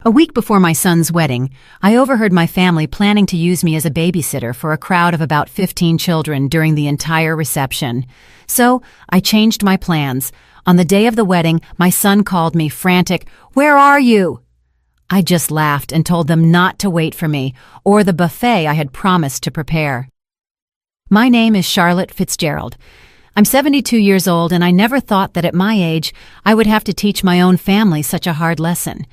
A week before my son's wedding, I overheard my family planning to use me as a babysitter for a crowd of about 15 children during the entire reception. So, I changed my plans. On the day of the wedding, my son called me frantic, "Where are you?" I just laughed and told them not to wait for me, or the buffet I had promised to prepare. My name is Charlotte Fitzgerald. I'm 72 years old, and I never thought that at my age I would have to teach my own family such a hard lesson.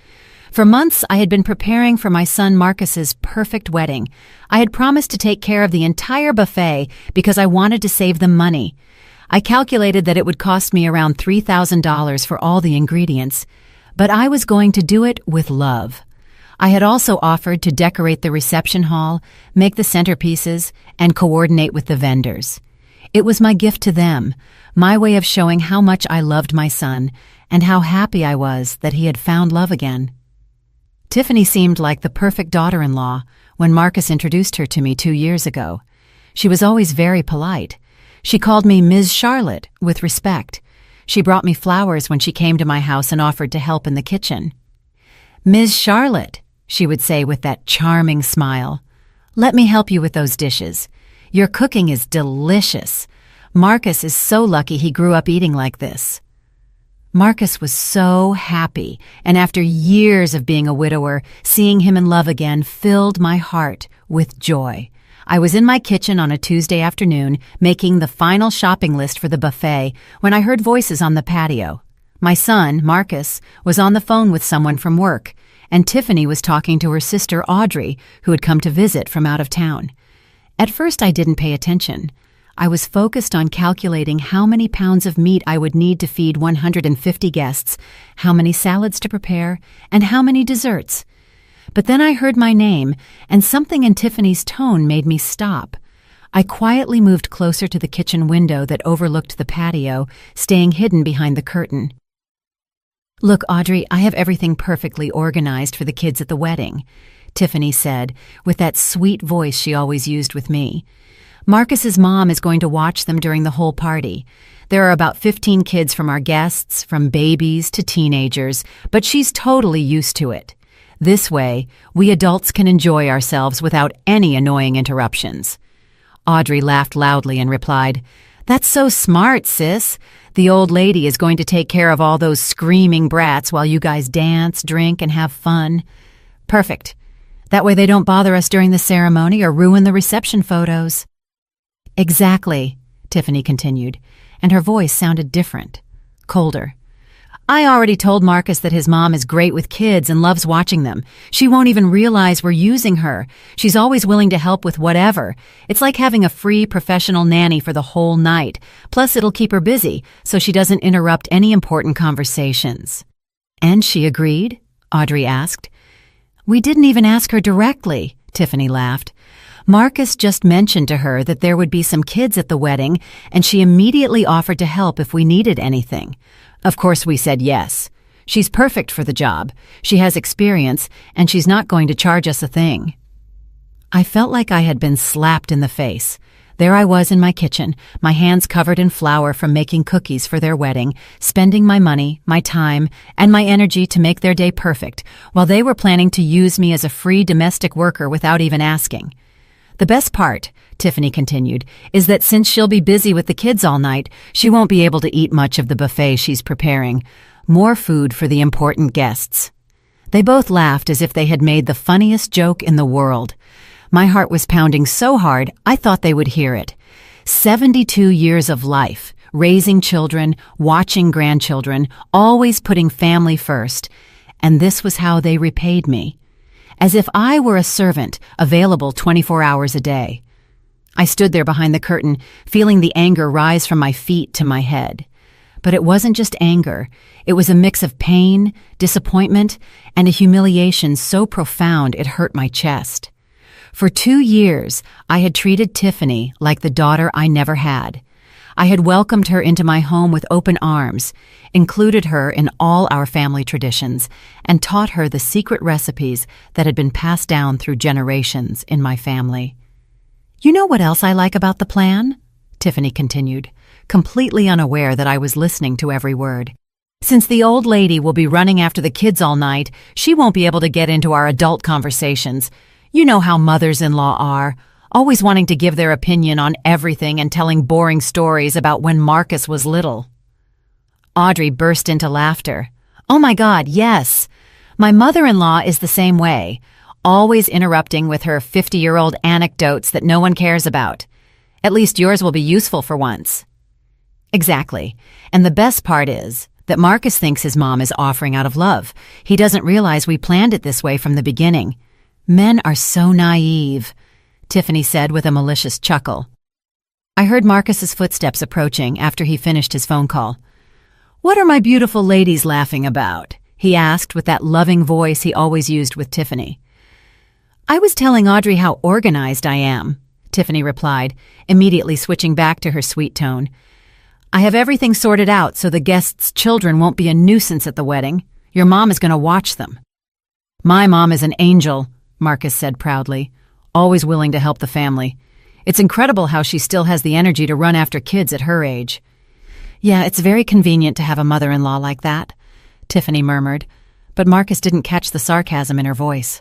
For months, I had been preparing for my son Marcus's perfect wedding. I had promised to take care of the entire buffet because I wanted to save them money. I calculated that it would cost me around $3,000 for all the ingredients, but I was going to do it with love. I had also offered to decorate the reception hall, make the centerpieces, and coordinate with the vendors. It was my gift to them, my way of showing how much I loved my son and how happy I was that he had found love again. Tiffany seemed like the perfect daughter-in-law when Marcus introduced her to me 2 years ago. She was always very polite. She called me Ms. Charlotte with respect. She brought me flowers when she came to my house and offered to help in the kitchen. "Ms. Charlotte," she would say with that charming smile, "let me help you with those dishes. Your cooking is delicious. Marcus is so lucky he grew up eating like this." Marcus was so happy, and after years of being a widower, seeing him in love again filled my heart with joy. I was in my kitchen on a Tuesday afternoon, making the final shopping list for the buffet, when I heard voices on the patio. My son, Marcus, was on the phone with someone from work, and Tiffany was talking to her sister Audrey, who had come to visit from out of town. At first I didn't pay attention. I was focused on calculating how many pounds of meat I would need to feed 150 guests, how many salads to prepare, and how many desserts. But then I heard my name, and something in Tiffany's tone made me stop. I quietly moved closer to the kitchen window that overlooked the patio, staying hidden behind the curtain. "Look, Audrey, I have everything perfectly organized for the kids at the wedding," Tiffany said, with that sweet voice she always used with me. "Marcus's mom is going to watch them during the whole party. There are about 15 kids from our guests, from babies to teenagers, but she's totally used to it. This way, we adults can enjoy ourselves without any annoying interruptions." Audrey laughed loudly and replied, "That's so smart, sis. The old lady is going to take care of all those screaming brats while you guys dance, drink, and have fun. Perfect. That way they don't bother us during the ceremony or ruin the reception photos." "Exactly," Tiffany continued, and her voice sounded different, colder. "I already told Marcus that his mom is great with kids and loves watching them. She won't even realize we're using her. She's always willing to help with whatever. It's like having a free professional nanny for the whole night. Plus, it'll keep her busy, so she doesn't interrupt any important conversations." "And she agreed?" Audrey asked. "We didn't even ask her directly," Tiffany laughed. "Marcus just mentioned to her that there would be some kids at the wedding, and she immediately offered to help if we needed anything. Of course, we said yes. She's perfect for the job. She has experience, and she's not going to charge us a thing." I felt like I had been slapped in the face. There I was in my kitchen, my hands covered in flour from making cookies for their wedding, spending my money, my time, and my energy to make their day perfect, while they were planning to use me as a free domestic worker without even asking. "The best part," Tiffany continued, "is that since she'll be busy with the kids all night, she won't be able to eat much of the buffet she's preparing. More food for the important guests." They both laughed as if they had made the funniest joke in the world. My heart was pounding so hard, I thought they would hear it. 72 years of life, raising children, watching grandchildren, always putting family first. And this was how they repaid me. As if I were a servant, available 24 hours a day. I stood there behind the curtain, feeling the anger rise from my feet to my head. But it wasn't just anger. It was a mix of pain, disappointment, and a humiliation so profound it hurt my chest. For 2 years, I had treated Tiffany like the daughter I never had. I had welcomed her into my home with open arms, included her in all our family traditions, and taught her the secret recipes that had been passed down through generations in my family. "You know what else I like about the plan?" Tiffany continued, completely unaware that I was listening to every word. Since the old lady will be running after the kids all night, she won't be able to get into our adult conversations. You know how mothers-in-law are, always wanting to give their opinion on everything and telling boring stories about when Marcus was little. Audrey burst into laughter. Oh my God, yes. My mother-in-law is the same way, always interrupting with her 50-year-old anecdotes that no one cares about. At least yours will be useful for once. Exactly. And the best part is that Marcus thinks his mom is offering out of love. He doesn't realize we planned it this way from the beginning. Men are so naive, Tiffany said with a malicious chuckle. I heard Marcus's footsteps approaching after he finished his phone call. What are my beautiful ladies laughing about? He asked with that loving voice he always used with Tiffany. I was telling Audrey how organized I am, Tiffany replied, immediately switching back to her sweet tone. I have everything sorted out so the guests' children won't be a nuisance at the wedding. Your mom is going to watch them. My mom is an angel, Marcus said proudly, always willing to help the family. It's incredible how she still has the energy to run after kids at her age. Yeah, it's very convenient to have a mother-in-law like that, Tiffany murmured, but Marcus didn't catch the sarcasm in her voice.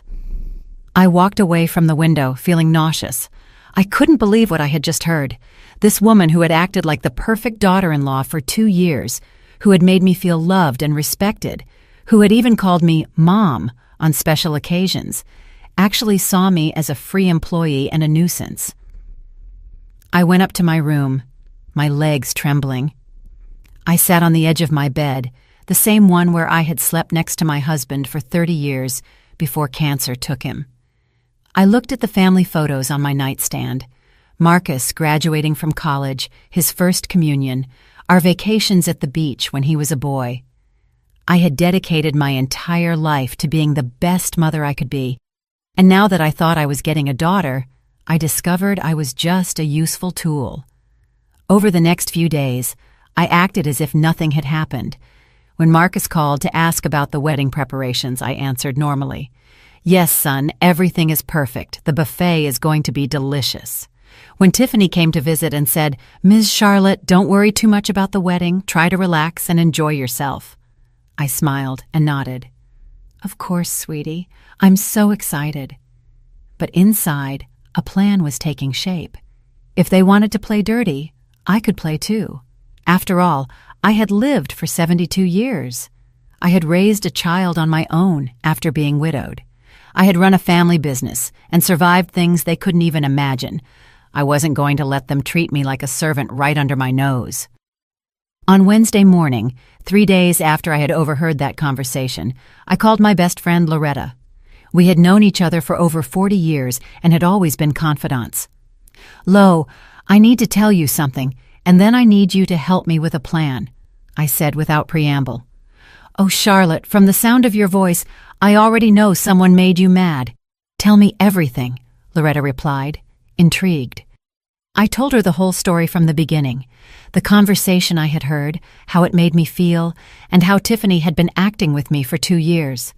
I walked away from the window, feeling nauseous. I couldn't believe what I had just heard. This woman who had acted like the perfect daughter-in-law for 2 years, who had made me feel loved and respected, who had even called me Mom on special occasions, actually saw me as a free employee and a nuisance. I went up to my room, my legs trembling. I sat on the edge of my bed, the same one where I had slept next to my husband for 30 years before cancer took him. I looked at the family photos on my nightstand. Marcus graduating from college, his first communion, our vacations at the beach when he was a boy. I had dedicated my entire life to being the best mother I could be, and now that I thought I was getting a daughter, I discovered I was just a useful tool. Over the next few days, I acted as if nothing had happened. When Marcus called to ask about the wedding preparations, I answered normally. Yes, son, everything is perfect. The buffet is going to be delicious. When Tiffany came to visit and said, Ms. Charlotte, don't worry too much about the wedding. Try to relax and enjoy yourself. I smiled and nodded. Of course, sweetie. I'm so excited. But inside, a plan was taking shape. If they wanted to play dirty, I could play too. After all, I had lived for 72 years. I had raised a child on my own after being widowed. I had run a family business and survived things they couldn't even imagine. I wasn't going to let them treat me like a servant right under my nose. On Wednesday morning, 3 days after I had overheard that conversation, I called my best friend Loretta. We had known each other for over 40 years and had always been confidants. Lo, I need to tell you something, and then I need you to help me with a plan, I said without preamble. Oh, Charlotte, from the sound of your voice, I already know someone made you mad. Tell me everything, Loretta replied, intrigued. I told her the whole story from the beginning, the conversation I had heard, how it made me feel, and how Tiffany had been acting with me for 2 years.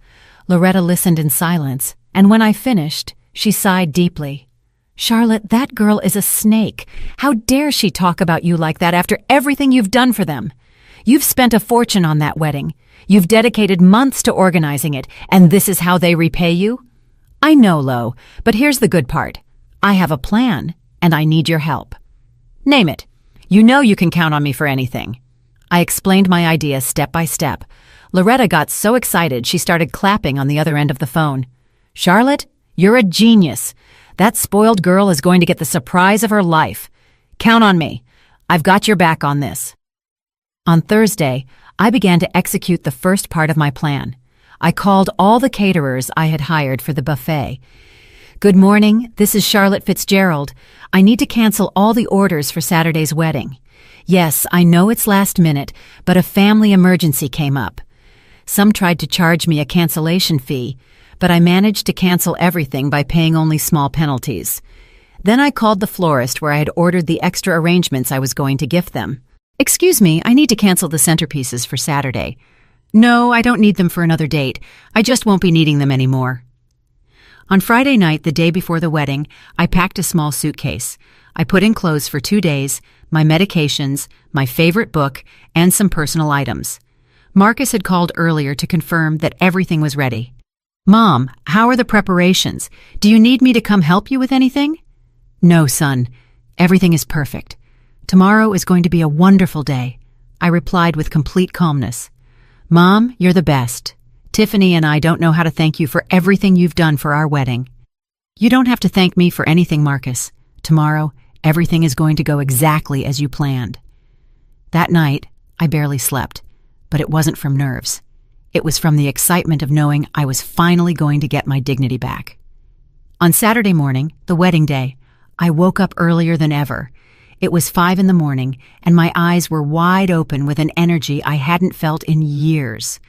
Loretta listened in silence, and when I finished, she sighed deeply. Charlotte, that girl is a snake. How dare she talk about you like that after everything you've done for them? You've spent a fortune on that wedding. You've dedicated months to organizing it, and this is how they repay you? I know, Lo, but here's the good part. I have a plan, and I need your help. Name it. You know you can count on me for anything. I explained my idea step by step. Loretta got so excited she started clapping on the other end of the phone. Charlotte, you're a genius. That spoiled girl is going to get the surprise of her life. Count on me. I've got your back on this. On Thursday, I began to execute the first part of my plan. I called all the caterers I had hired for the buffet. Good morning, this is Charlotte Fitzgerald. I need to cancel all the orders for Saturday's wedding. Yes, I know it's last minute, but a family emergency came up. Some tried to charge me a cancellation fee, but I managed to cancel everything by paying only small penalties. Then I called the florist where I had ordered the extra arrangements I was going to gift them. Excuse me, I need to cancel the centerpieces for Saturday. No, I don't need them for another date. I just won't be needing them anymore. On Friday night, the day before the wedding, I packed a small suitcase. I put in clothes for 2 days, my medications, my favorite book, and some personal items. Marcus had called earlier to confirm that everything was ready. "Mom, how are the preparations? Do you need me to come help you with anything?" "No, son. Everything is perfect. Tomorrow is going to be a wonderful day," I replied with complete calmness. "Mom, you're the best. Tiffany and I don't know how to thank you for everything you've done for our wedding." "You don't have to thank me for anything, Marcus. Tomorrow, everything is going to go exactly as you planned." That night, I barely slept, but it wasn't from nerves. It was from the excitement of knowing I was finally going to get my dignity back. On Saturday morning, the wedding day, I woke up earlier than ever. It was 5 in the morning, and my eyes were wide open with an energy I hadn't felt in years.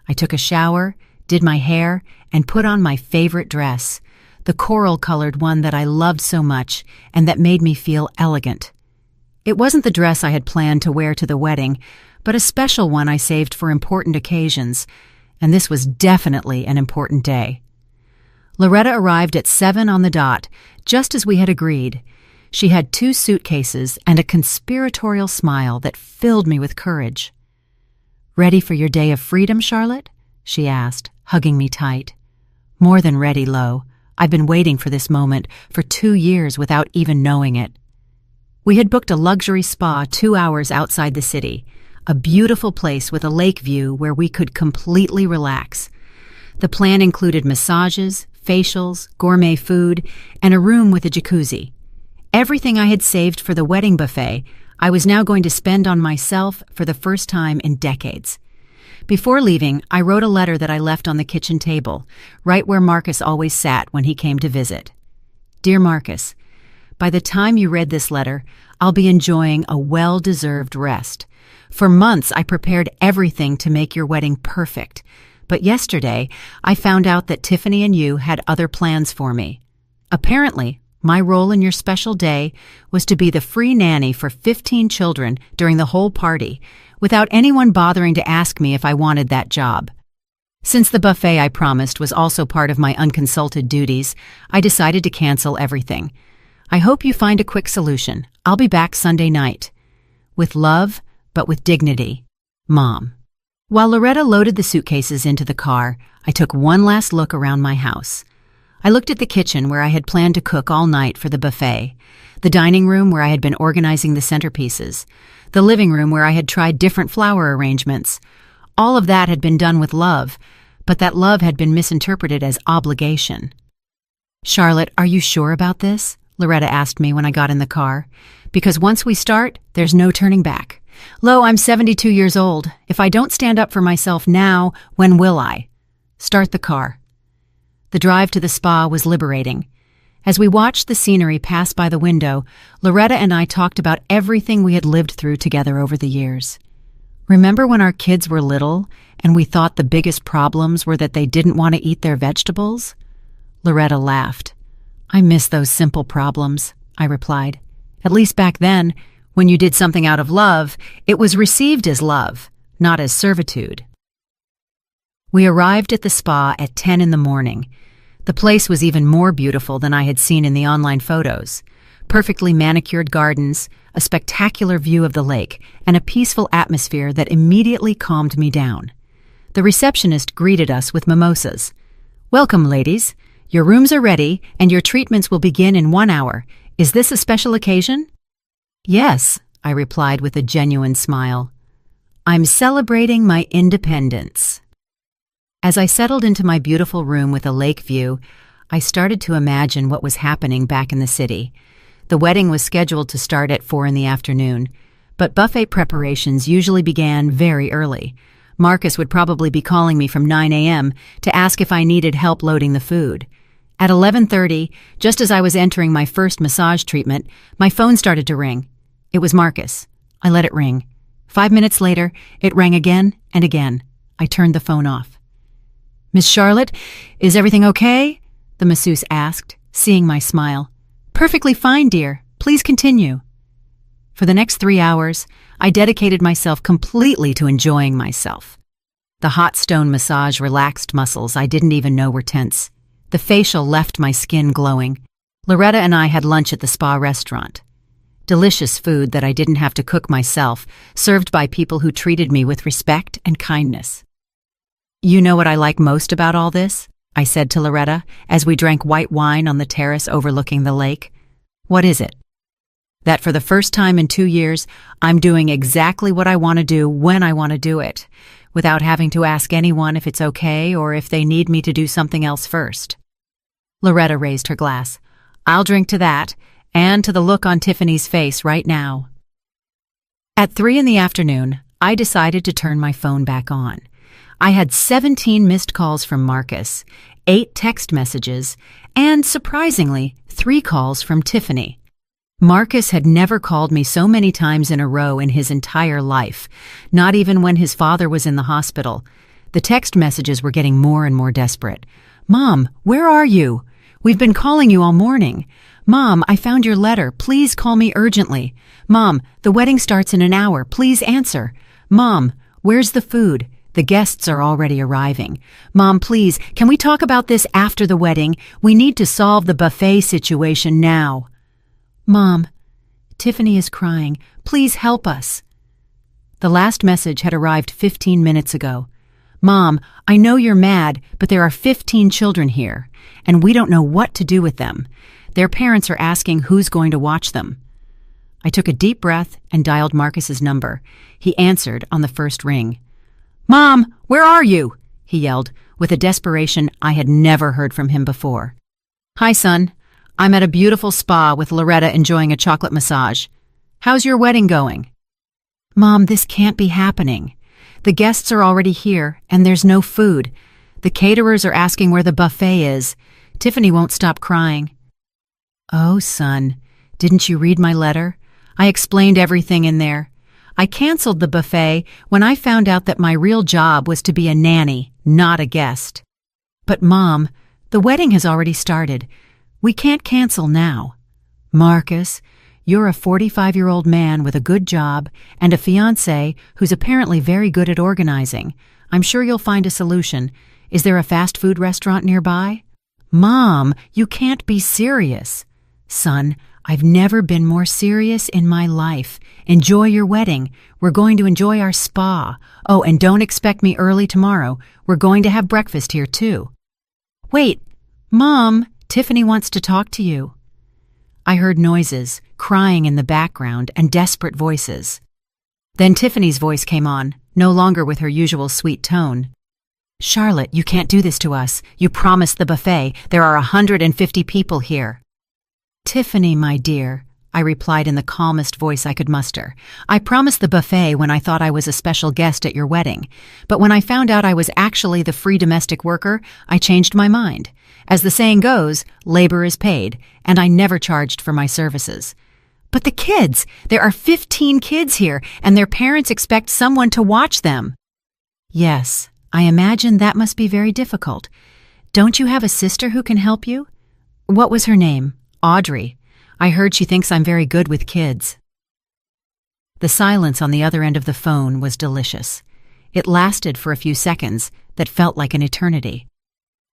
I took a shower, did my hair, and put on my favorite dress, the coral-colored one that I loved so much and that made me feel elegant. It wasn't the dress I had planned to wear to the wedding, but a special one I saved for important occasions, and this was definitely an important day. Loretta arrived at 7 on the dot, just as we had agreed. She had 2 suitcases and a conspiratorial smile that filled me with courage. "Ready for your day of freedom, Charlotte?" she asked, hugging me tight. "More than ready, Lo. I've been waiting for this moment for 2 years without even knowing it." We had booked a luxury spa 2 hours outside the city, a beautiful place with a lake view where we could completely relax. The plan included massages, facials, gourmet food, and a room with a jacuzzi. Everything I had saved for the wedding buffet, I was now going to spend on myself for the first time in decades. Before leaving, I wrote a letter that I left on the kitchen table, right where Marcus always sat when he came to visit. "Dear Marcus, by the time you read this letter, I'll be enjoying a well-deserved rest. For months, I prepared everything to make your wedding perfect, but yesterday, I found out that Tiffany and you had other plans for me. Apparently, my role in your special day was to be the free nanny for 15 children during the whole party, without anyone bothering to ask me if I wanted that job. Since the buffet I promised was also part of my unconsulted duties, I decided to cancel everything. I hope you find a quick solution. I'll be back Sunday night. With love, but with dignity, Mom." While Loretta loaded the suitcases into the car, I took one last look around my house. I looked at the kitchen where I had planned to cook all night for the buffet, the dining room where I had been organizing the centerpieces, the living room where I had tried different flower arrangements. All of that had been done with love, but that love had been misinterpreted as obligation. "Charlotte, are you sure about this?" Loretta asked me when I got in the car. "Because once we start, there's no turning back. Lo, I'm 72 years old. If I don't stand up for myself now, when will I?" "Start the car." The drive to the spa was liberating. As we watched the scenery pass by the window, Loretta and I talked about everything we had lived through together over the years. "Remember when our kids were little and we thought the biggest problems were that they didn't want to eat their vegetables?" Loretta laughed. "I miss those simple problems," I replied. "At least back then, when you did something out of love, it was received as love, not as servitude." We arrived at the spa at 10 in the morning. The place was even more beautiful than I had seen in the online photos. Perfectly manicured gardens, a spectacular view of the lake, and a peaceful atmosphere that immediately calmed me down. The receptionist greeted us with mimosas. "Welcome, ladies. Your rooms are ready, and your treatments will begin in 1 hour. Is this a special occasion?" "Yes," I replied with a genuine smile. "I'm celebrating my independence." As I settled into my beautiful room with a lake view, I started to imagine what was happening back in the city. The wedding was scheduled to start at 4 in the afternoon, but buffet preparations usually began very early. Marcus would probably be calling me from 9 a.m. to ask if I needed help loading the food. At 11:30, just as I was entering my first massage treatment, my phone started to ring. It was Marcus. I let it ring. 5 minutes later, it rang again and again. I turned the phone off. "Miss Charlotte, is everything okay?" the masseuse asked, seeing my smile. "Perfectly fine, dear. Please continue." For the next 3 hours, I dedicated myself completely to enjoying myself. The hot stone massage relaxed muscles I didn't even know were tense. The facial left my skin glowing. Loretta and I had lunch at the spa restaurant. Delicious food that I didn't have to cook myself, served by people who treated me with respect and kindness. "You know what I like most about all this?" I said to Loretta as we drank white wine on the terrace overlooking the lake. "What is it?" "That for the first time in 2 years, I'm doing exactly what I want to do when I want to do it, without having to ask anyone if it's okay or if they need me to do something else first." Loretta raised her glass. "I'll drink to that, and to the look on Tiffany's face right now." At 3 in the afternoon, I decided to turn my phone back on. I had 17 missed calls from Marcus, 8 text messages, and, surprisingly, 3 calls from Tiffany. Marcus had never called me so many times in a row in his entire life, not even when his father was in the hospital. The text messages were getting more and more desperate. "Mom, where are you? We've been calling you all morning. Mom, I found your letter. Please call me urgently. Mom, the wedding starts in an hour. Please answer. Mom, where's the food? The guests are already arriving. Mom, please, can we talk about this after the wedding? We need to solve the buffet situation now. Mom, Tiffany is crying. Please help us." The last message had arrived 15 minutes ago. "Mom, I know you're mad, but there are 15 children here, and we don't know what to do with them. Their parents are asking who's going to watch them." I took a deep breath and dialed Marcus's number. He answered on the first ring. "Mom, where are you?" he yelled, with a desperation I had never heard from him before. "Hi, son. I'm at a beautiful spa with Loretta enjoying a chocolate massage. How's your wedding going?" "Mom, this can't be happening. The guests are already here, and there's no food. The caterers are asking where the buffet is. Tiffany won't stop crying." "Oh, son, didn't you read my letter? I explained everything in there. I canceled the buffet when I found out that my real job was to be a nanny, not a guest." "But Mom, the wedding has already started. We can't cancel now." "Marcus, you're a 45-year-old man with a good job and a fiancé who's apparently very good at organizing. I'm sure you'll find a solution. Is there a fast food restaurant nearby?" "Mom, you can't be serious." "Son, I've never been more serious in my life. Enjoy your wedding. We're going to enjoy our spa. Oh, and don't expect me early tomorrow. We're going to have breakfast here, too." "Wait, Mom, Tiffany wants to talk to you." I heard noises, crying in the background, and desperate voices. Then Tiffany's voice came on, no longer with her usual sweet tone. "Charlotte, you can't do this to us. You promised the buffet. There are 150 people here." "Tiffany, my dear," I replied in the calmest voice I could muster. "I promised the buffet when I thought I was a special guest at your wedding. But when I found out I was actually the free domestic worker, I changed my mind. As the saying goes, labor is paid, and I never charged for my services." "But the kids! There are 15 kids here, and their parents expect someone to watch them." "Yes, I imagine that must be very difficult. Don't you have a sister who can help you?" "What was her name?" "Audrey. I heard she thinks I'm very good with kids." The silence on the other end of the phone was delicious. It lasted for a few seconds that felt like an eternity.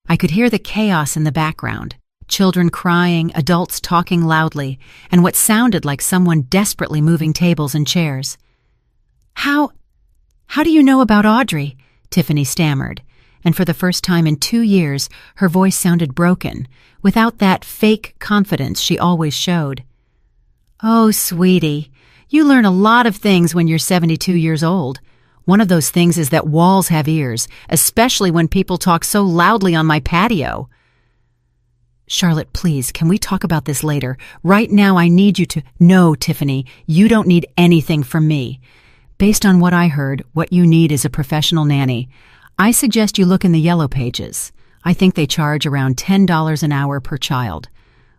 I could hear the chaos in the background, children crying, adults talking loudly, and what sounded like someone desperately moving tables and chairs. How do you know about Audrey?" Tiffany stammered, and for the first time in 2 years, her voice sounded broken, without that fake confidence she always showed. "Oh, sweetie, you learn a lot of things when you're 72 years old. One of those things is that walls have ears, especially when people talk so loudly on my patio." "Charlotte, please, can we talk about this later? Right now I need you to—" "No, Tiffany, you don't need anything from me. Based on what I heard, what you need is a professional nanny. I suggest you look in the yellow pages. I think they charge around $10 an hour per child.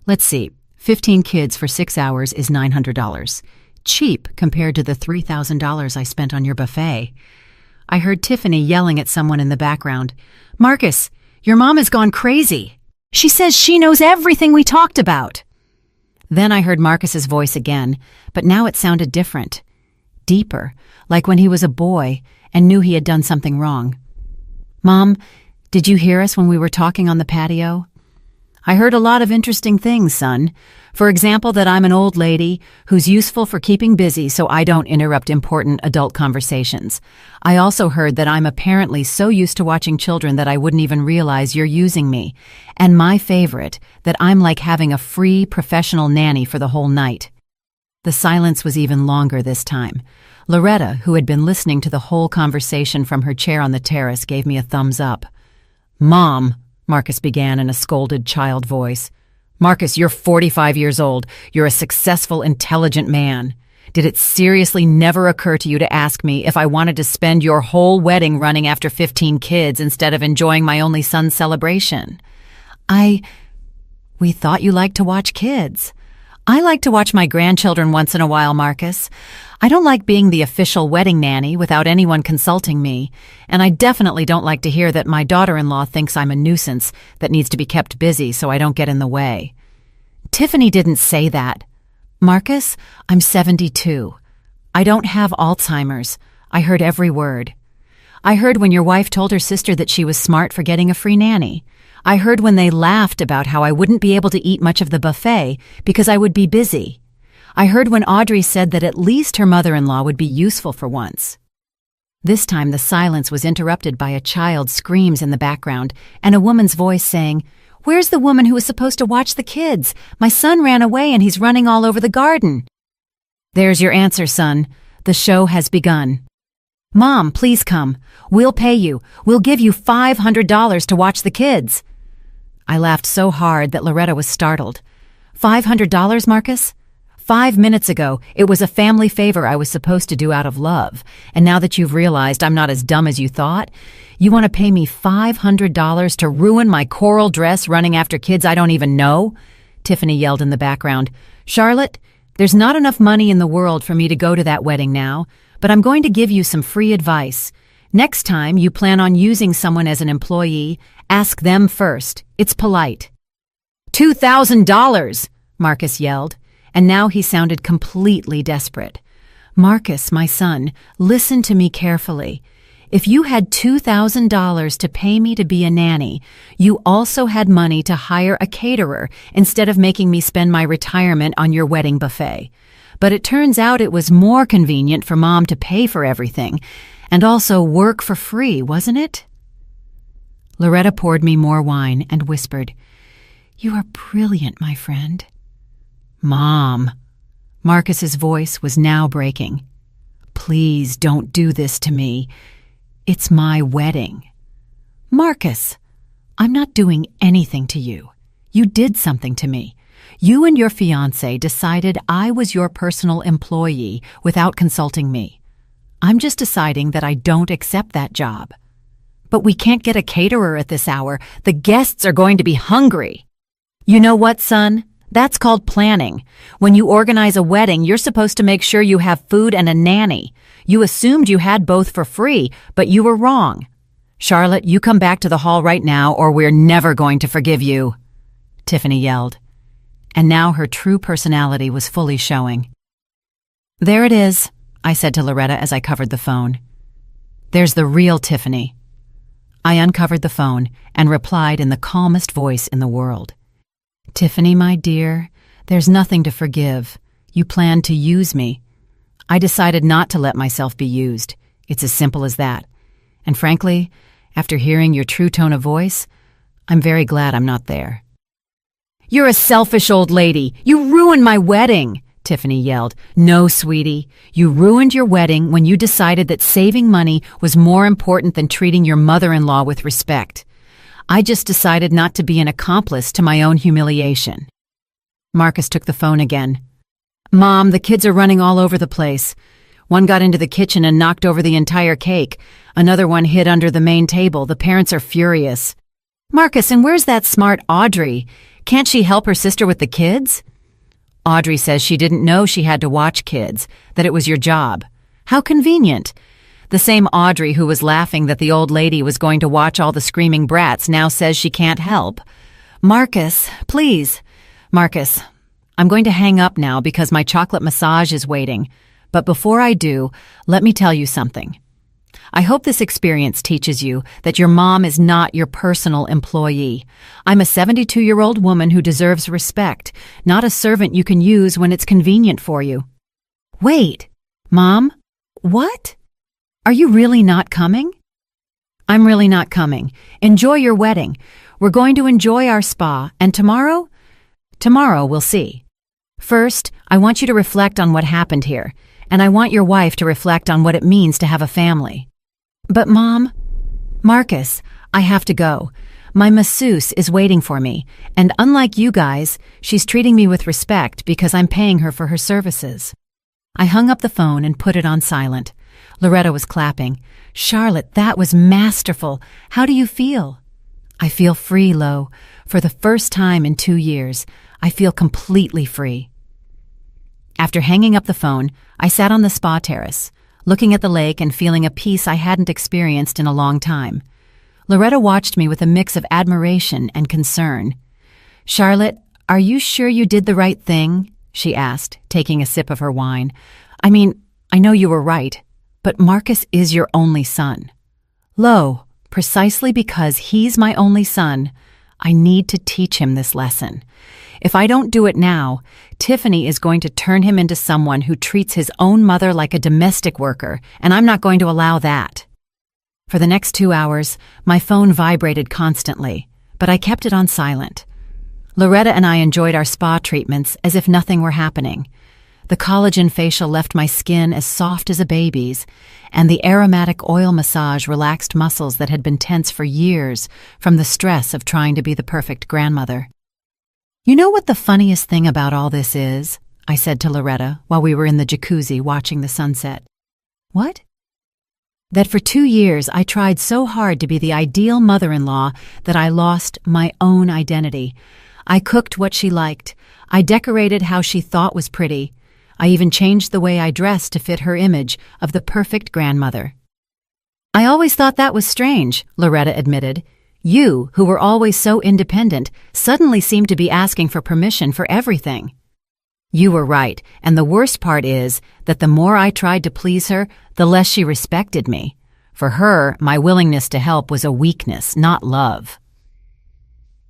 Let's see, 15 kids for 6 hours is $900. Cheap compared to the $3,000 I spent on your buffet." I heard Tiffany yelling at someone in the background. "Marcus, your mom has gone crazy. She says she knows everything we talked about." Then I heard Marcus's voice again, but now it sounded different. Deeper, like when he was a boy and knew he had done something wrong. "Mom, did you hear us when we were talking on the patio?" I heard a lot of interesting things, son. For example, that I'm an old lady who's useful for keeping busy so I don't interrupt important adult conversations. I also heard that I'm apparently so used to watching children that I wouldn't even realize you're using me. And my favorite, that I'm like having a free professional nanny for the whole night. The silence was even longer this time. Loretta, who had been listening to the whole conversation from her chair on the terrace, gave me a thumbs up. "Mom," Marcus began in a scolded child voice. "Marcus, you're 45 years old. You're a successful, intelligent man. Did it seriously never occur to you to ask me if I wanted to spend your whole wedding running after 15 kids instead of enjoying my only son's celebration?" We thought you liked to watch kids. I like to watch my grandchildren once in a while, Marcus. I don't like being the official wedding nanny without anyone consulting me, and I definitely don't like to hear that my daughter-in-law thinks I'm a nuisance that needs to be kept busy so I don't get in the way. Tiffany didn't say that. Marcus, I'm 72. I don't have Alzheimer's. I heard every word. I heard when your wife told her sister that she was smart for getting a free nanny. I heard when they laughed about how I wouldn't be able to eat much of the buffet because I would be busy. I heard when Audrey said that at least her mother-in-law would be useful for once. This time the silence was interrupted by a child's screams in the background and a woman's voice saying, "Where's the woman who was supposed to watch the kids? My son ran away and he's running all over the garden." "There's your answer, son. The show has begun." "Mom, please come. We'll pay you. We'll give you $500 to watch the kids." I laughed so hard that Loretta was startled. $500, Marcus? 5 minutes ago, it was a family favor I was supposed to do out of love. And now that you've realized I'm not as dumb as you thought, you want to pay me $500 to ruin my coral dress running after kids I don't even know? Tiffany yelled in the background. "Charlotte, there's not enough money in the world for me to go to that wedding now, but I'm going to give you some free advice. Next time you plan on using someone as an employee, ask them first. It's polite." $2,000, Marcus yelled, and now he sounded completely desperate. "Marcus, my son, listen to me carefully. If you had $2,000 to pay me to be a nanny, you also had money to hire a caterer instead of making me spend my retirement on your wedding buffet. But it turns out it was more convenient for Mom to pay for everything and also work for free, wasn't it?" Loretta poured me more wine and whispered, "You are brilliant, my friend." "Mom." Marcus's voice was now breaking. "Please don't do this to me. It's my wedding." "Marcus, I'm not doing anything to you. You did something to me. You and your fiancé decided I was your personal employee without consulting me. I'm just deciding that I don't accept that job." "But we can't get a caterer at this hour. The guests are going to be hungry." "You know what, son? That's called planning. When you organize a wedding, you're supposed to make sure you have food and a nanny. You assumed you had both for free, but you were wrong. Charlotte, you come back to the hall right now or we're never going to forgive you," Tiffany yelled. And now her true personality was fully showing. "There it is," I said to Loretta as I covered the phone. "There's the real Tiffany." I uncovered the phone and replied in the calmest voice in the world. "Tiffany, my dear, there's nothing to forgive. You planned to use me. I decided not to let myself be used. It's as simple as that. And frankly, after hearing your true tone of voice, I'm very glad I'm not there." "You're a selfish old lady. You ruined my wedding," Tiffany yelled. "No, sweetie. You ruined your wedding when you decided that saving money was more important than treating your mother-in-law with respect. I just decided not to be an accomplice to my own humiliation." Marcus took the phone again. "Mom, the kids are running all over the place. One got into the kitchen and knocked over the entire cake. Another one hid under the main table. The parents are furious." "Marcus, and where's that smart Audrey? Can't she help her sister with the kids?" "Audrey says she didn't know she had to watch kids, that it was your job. How convenient. The same Audrey who was laughing that the old lady was going to watch all the screaming brats now says she can't help. Marcus, please. Marcus, I'm going to hang up now because my chocolate massage is waiting. But before I do, let me tell you something. I hope this experience teaches you that your mom is not your personal employee. I'm a 72-year-old woman who deserves respect, not a servant you can use when it's convenient for you." "Wait, Mom? What? Are you really not coming?" "I'm really not coming. Enjoy your wedding. We're going to enjoy our spa, and tomorrow? Tomorrow we'll see. First, I want you to reflect on what happened here, and I want your wife to reflect on what it means to have a family." "But Mom..." "Marcus, I have to go. My masseuse is waiting for me, and unlike you guys, she's treating me with respect because I'm paying her for her services." I hung up the phone and put it on silent. Loretta was clapping. "Charlotte, that was masterful. How do you feel?" "I feel free, Lo. For the first time in 2 years, I feel completely free." After hanging up the phone, I sat on the spa terrace, looking at the lake and feeling a peace I hadn't experienced in a long time. Loretta watched me with a mix of admiration and concern. "Charlotte, are you sure you did the right thing?" she asked, taking a sip of her wine. "I mean, I know you were right, but Marcus is your only son." "Lo, precisely because he's my only son, I need to teach him this lesson. If I don't do it now, Tiffany is going to turn him into someone who treats his own mother like a domestic worker, and I'm not going to allow that." For the next 2 hours, my phone vibrated constantly, but I kept it on silent. Loretta and I enjoyed our spa treatments as if nothing were happening. The collagen facial left my skin as soft as a baby's, and the aromatic oil massage relaxed muscles that had been tense for years from the stress of trying to be the perfect grandmother. "You know what the funniest thing about all this is?" I said to Loretta while we were in the jacuzzi watching the sunset. "What?" "That for 2 years I tried so hard to be the ideal mother-in-law that I lost my own identity. I cooked what she liked. I decorated how she thought was pretty. I even changed the way I dressed to fit her image of the perfect grandmother." "I always thought that was strange," Loretta admitted. "You, who were always so independent, suddenly seemed to be asking for permission for everything." "You were right, and the worst part is that the more I tried to please her, the less she respected me. For her, my willingness to help was a weakness, not love."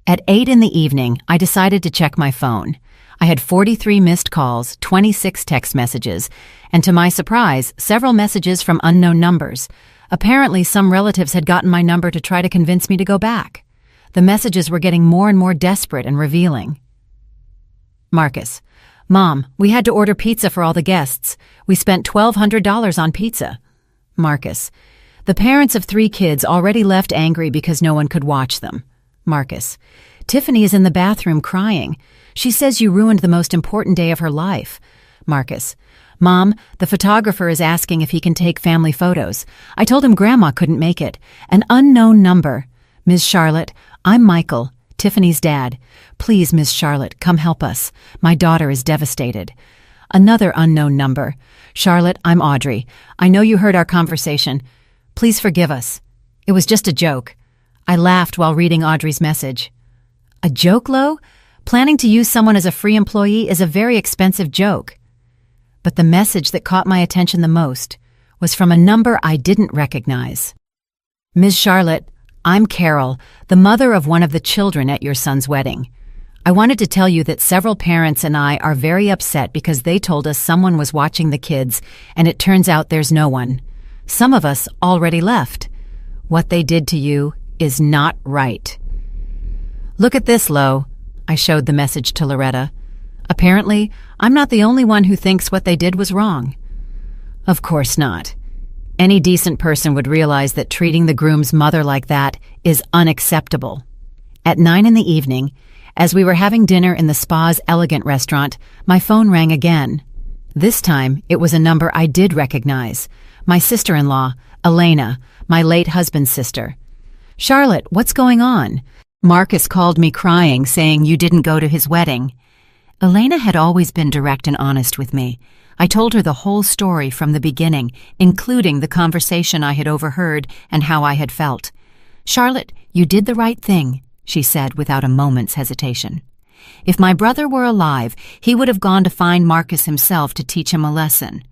At 8 in the evening, I decided to check my phone. I had 43 missed calls, 26 text messages, and to my surprise, several messages from unknown numbers. Apparently, some relatives had gotten my number to try to convince me to go back. The messages were getting more and more desperate and revealing. "Marcus, Mom, we had to order pizza for all the guests. We spent $1,200 on pizza." "Marcus, the parents of 3 kids already left angry because no one could watch them." "Marcus, Tiffany is in the bathroom crying. She says you ruined the most important day of her life." "Marcus, Mom, the photographer is asking if he can take family photos. I told him Grandma couldn't make it. An unknown number. Ms. Charlotte, I'm Michael, Tiffany's dad. Please, Ms. Charlotte, come help us. My daughter is devastated." Another unknown number. "Charlotte, I'm Audrey. I know you heard our conversation. Please forgive us. It was just a joke." I laughed while reading Audrey's message. "A joke, Lo? Planning to use someone as a free employee is a very expensive joke." But the message that caught my attention the most was from a number I didn't recognize. "Ms. Charlotte, I'm Carol, the mother of one of the children at your son's wedding. I wanted to tell you that several parents and I are very upset because they told us someone was watching the kids, and it turns out there's no one. Some of us already left. What they did to you is not right. Look at this, Lo." I showed the message to Loretta. "Apparently, I'm not the only one who thinks what they did was wrong." "Of course not. Any decent person would realize that treating the groom's mother like that is unacceptable." At 9 in the evening, as we were having dinner in the spa's elegant restaurant, my phone rang again. This time, it was a number I did recognize. My sister-in-law, Elena, my late husband's sister. "Charlotte, what's going on? Marcus called me crying, saying you didn't go to his wedding." Elena had always been direct and honest with me. I told her the whole story from the beginning, including the conversation I had overheard and how I had felt. "Charlotte, you did the right thing," she said without a moment's hesitation. "If my brother were alive, he would have gone to find Marcus himself to teach him a lesson.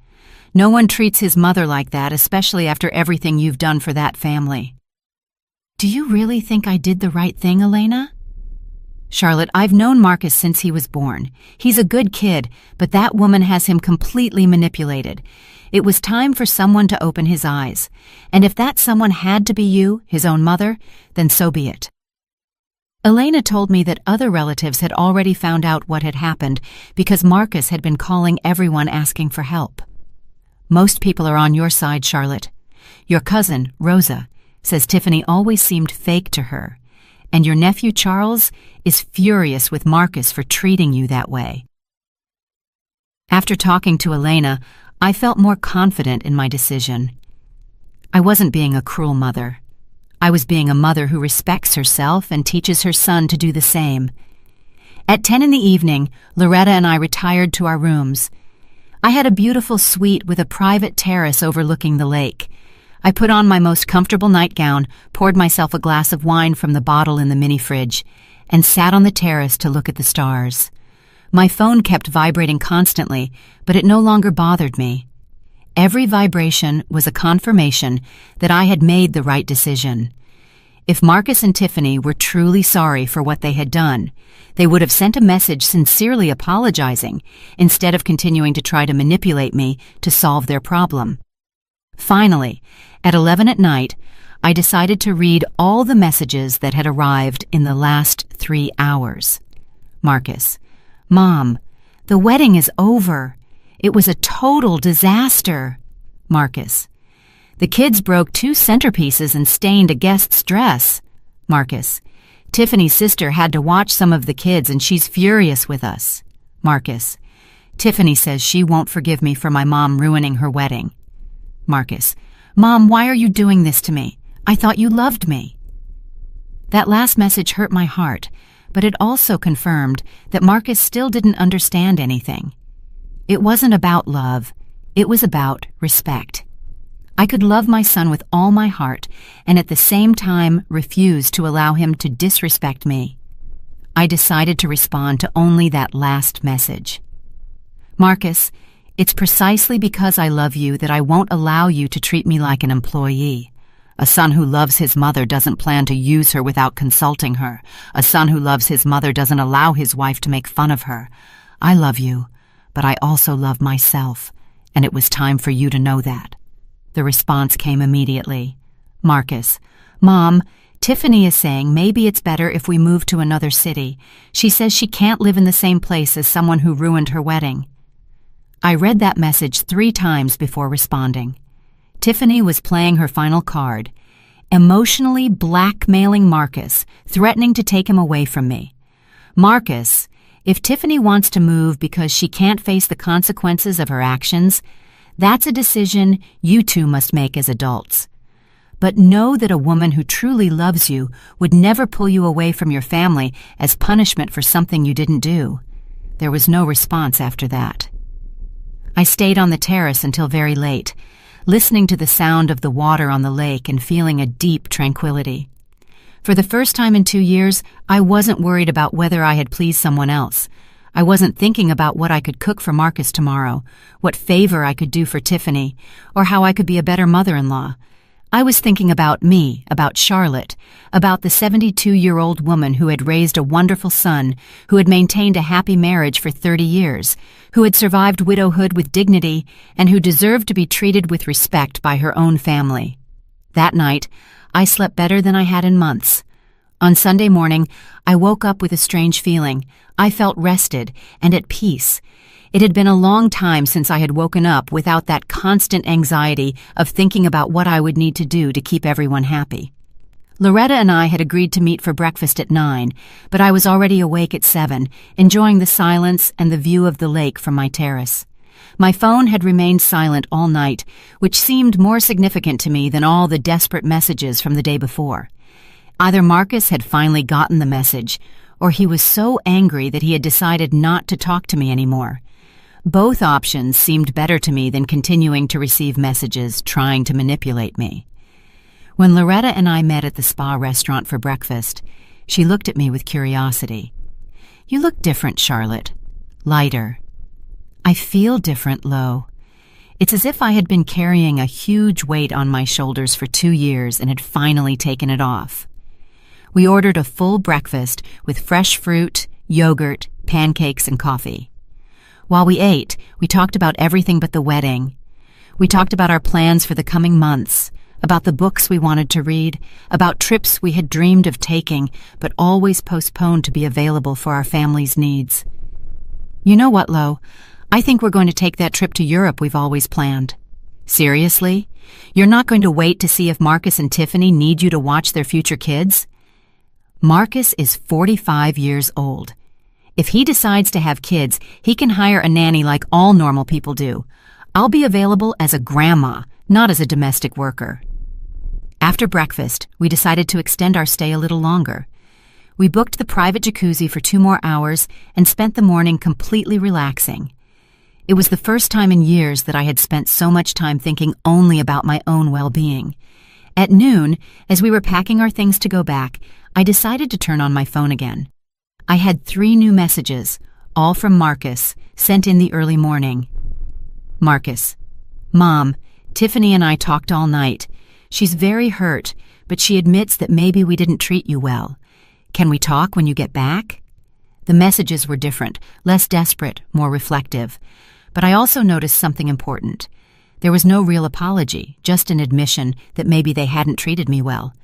No one treats his mother like that, especially after everything you've done for that family." "Do you really think I did the right thing, Elena?" "Charlotte, I've known Marcus since he was born. He's a good kid, but that woman has him completely manipulated. It was time for someone to open his eyes. And if that someone had to be you, his own mother, then so be it." Elena told me that other relatives had already found out what had happened because Marcus had been calling everyone asking for help. "Most people are on your side, Charlotte. Your cousin, Rosa, says Tiffany always seemed fake to her. And your nephew Charles is furious with Marcus for treating you that way." After talking to Elena, I felt more confident in my decision. I wasn't being a cruel mother. I was being a mother who respects herself and teaches her son to do the same. At 10 in the evening, Loretta and I retired to our rooms. I had a beautiful suite with a private terrace overlooking the lake. I put on my most comfortable nightgown, poured myself a glass of wine from the bottle in the mini fridge, and sat on the terrace to look at the stars. My phone kept vibrating constantly, but it no longer bothered me. Every vibration was a confirmation that I had made the right decision. If Marcus and Tiffany were truly sorry for what they had done, they would have sent a message sincerely apologizing instead of continuing to try to manipulate me to solve their problem. Finally, at 11 at night, I decided to read all the messages that had arrived in the last 3 hours. Marcus: "Mom, the wedding is over. It was a total disaster." Marcus: "The kids broke 2 centerpieces and stained a guest's dress." Marcus: "Tiffany's sister had to watch some of the kids and she's furious with us." Marcus: "Tiffany says she won't forgive me for my mom ruining her wedding." Marcus: "Mom, why are you doing this to me? I thought you loved me." That last message hurt my heart, but it also confirmed that Marcus still didn't understand anything. It wasn't about love, it was about respect. I could love my son with all my heart and at the same time refuse to allow him to disrespect me. I decided to respond to only that last message. "Marcus, it's precisely because I love you that I won't allow you to treat me like an employee. A son who loves his mother doesn't plan to use her without consulting her. A son who loves his mother doesn't allow his wife to make fun of her. I love you, but I also love myself, and it was time for you to know that." The response came immediately. Marcus: "Mom, Tiffany is saying maybe it's better if we move to another city. She says she can't live in the same place as someone who ruined her wedding." I read that message 3 times before responding. Tiffany was playing her final card, emotionally blackmailing Marcus, threatening to take him away from me. Marcus: "If Tiffany wants to move because she can't face the consequences of her actions, that's a decision you two must make as adults. But know that a woman who truly loves you would never pull you away from your family as punishment for something you didn't do." There was no response after that. I stayed on the terrace until very late, listening to the sound of the water on the lake and feeling a deep tranquility. For the first time in 2 years, I wasn't worried about whether I had pleased someone else. I wasn't thinking about what I could cook for Marcus tomorrow, what favor I could do for Tiffany, or how I could be a better mother-in-law. I was thinking about me, about Charlotte, about the 72-year-old woman who had raised a wonderful son, who had maintained a happy marriage for 30 years, who had survived widowhood with dignity, and who deserved to be treated with respect by her own family. That night, I slept better than I had in months. On Sunday morning, I woke up with a strange feeling. I felt rested and at peace. It had been a long time since I had woken up without that constant anxiety of thinking about what I would need to do to keep everyone happy. Loretta and I had agreed to meet for breakfast at 9, but I was already awake at 7, enjoying the silence and the view of the lake from my terrace. My phone had remained silent all night, which seemed more significant to me than all the desperate messages from the day before. Either Marcus had finally gotten the message, or he was so angry that he had decided not to talk to me anymore. Both options seemed better to me than continuing to receive messages trying to manipulate me. When Loretta and I met at the spa restaurant for breakfast, she looked at me with curiosity. "You look different, Charlotte. Lighter." "I feel different, Lo. It's as if I had been carrying a huge weight on my shoulders for 2 years and had finally taken it off. We ordered a full breakfast with fresh fruit, yogurt, pancakes, and coffee. While we ate, we talked about everything but the wedding. We talked about our plans for the coming months, about the books we wanted to read, about trips we had dreamed of taking but always postponed to be available for our family's needs. You know what, Lo? I think we're going to take that trip to Europe we've always planned. Seriously? You're not going to wait to see if Marcus and Tiffany need you to watch their future kids? Marcus is 45 years old. If he decides to have kids, he can hire a nanny like all normal people do. I'll be available as a grandma, not as a domestic worker. After breakfast, we decided to extend our stay a little longer. We booked the private jacuzzi for 2 more hours and spent the morning completely relaxing. It was the first time in years that I had spent so much time thinking only about my own well-being. At noon, as we were packing our things to go back, I decided to turn on my phone again. I had 3 new messages, all from Marcus, sent in the early morning. Marcus: Mom, Tiffany and I talked all night. She's very hurt, but she admits that maybe we didn't treat you well. Can we talk when you get back? The messages were different, less desperate, more reflective. But I also noticed something important. There was no real apology, just an admission that maybe they hadn't treated me well.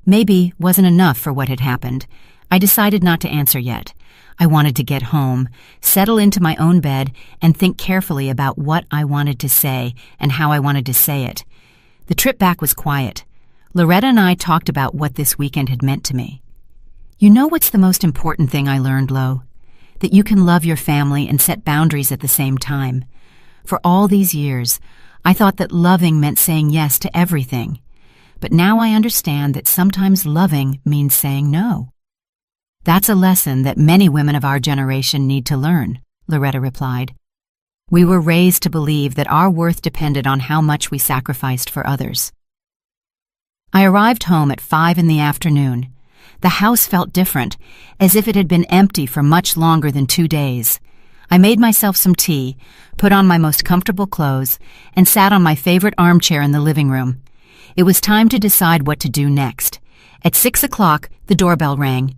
Maybe wasn't enough for what had happened. I decided not to answer yet. I wanted to get home, settle into my own bed, and think carefully about what I wanted to say and how I wanted to say it. The trip back was quiet. Loretta and I talked about what this weekend had meant to me. You know what's the most important thing I learned, Lo? That you can love your family and set boundaries at the same time. For all these years, I thought that loving meant saying yes to everything. But now I understand that sometimes loving means saying no. That's a lesson that many women of our generation need to learn, Loretta replied. We were raised to believe that our worth depended on how much we sacrificed for others. I arrived home at 5 in the afternoon. The house felt different, as if it had been empty for much longer than 2 days. I made myself some tea, put on my most comfortable clothes, and sat on my favorite armchair in the living room. It was time to decide what to do next. At 6 o'clock, the doorbell rang.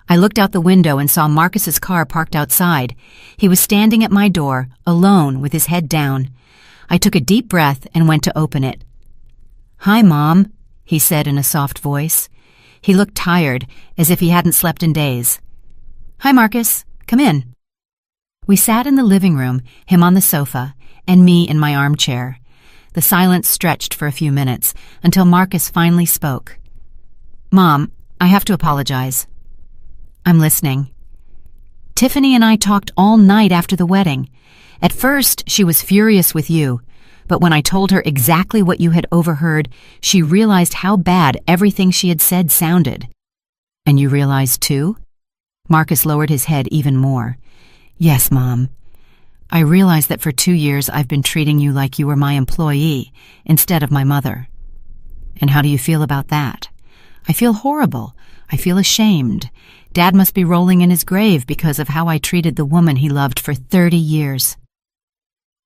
I looked out the window and saw Marcus's car parked outside. He was standing at my door, alone, with his head down. I took a deep breath and went to open it. "Hi, Mom," he said in a soft voice. He looked tired, as if he hadn't slept in days. "Hi, Marcus. Come in." We sat in the living room, him on the sofa, and me in my armchair. The silence stretched for a few minutes, until Marcus finally spoke. "Mom, I have to apologize." "I'm listening." "Tiffany and I talked all night after the wedding. At first, she was furious with you, but when I told her exactly what you had overheard, she realized how bad everything she had said sounded." "And you realized too?" Marcus lowered his head even more. "Yes, Mom. I realized that for 2 years I've been treating you like you were my employee instead of my mother." "And how do you feel about that?" "I feel horrible. I feel ashamed. Dad must be rolling in his grave because of how I treated the woman he loved for 30 years.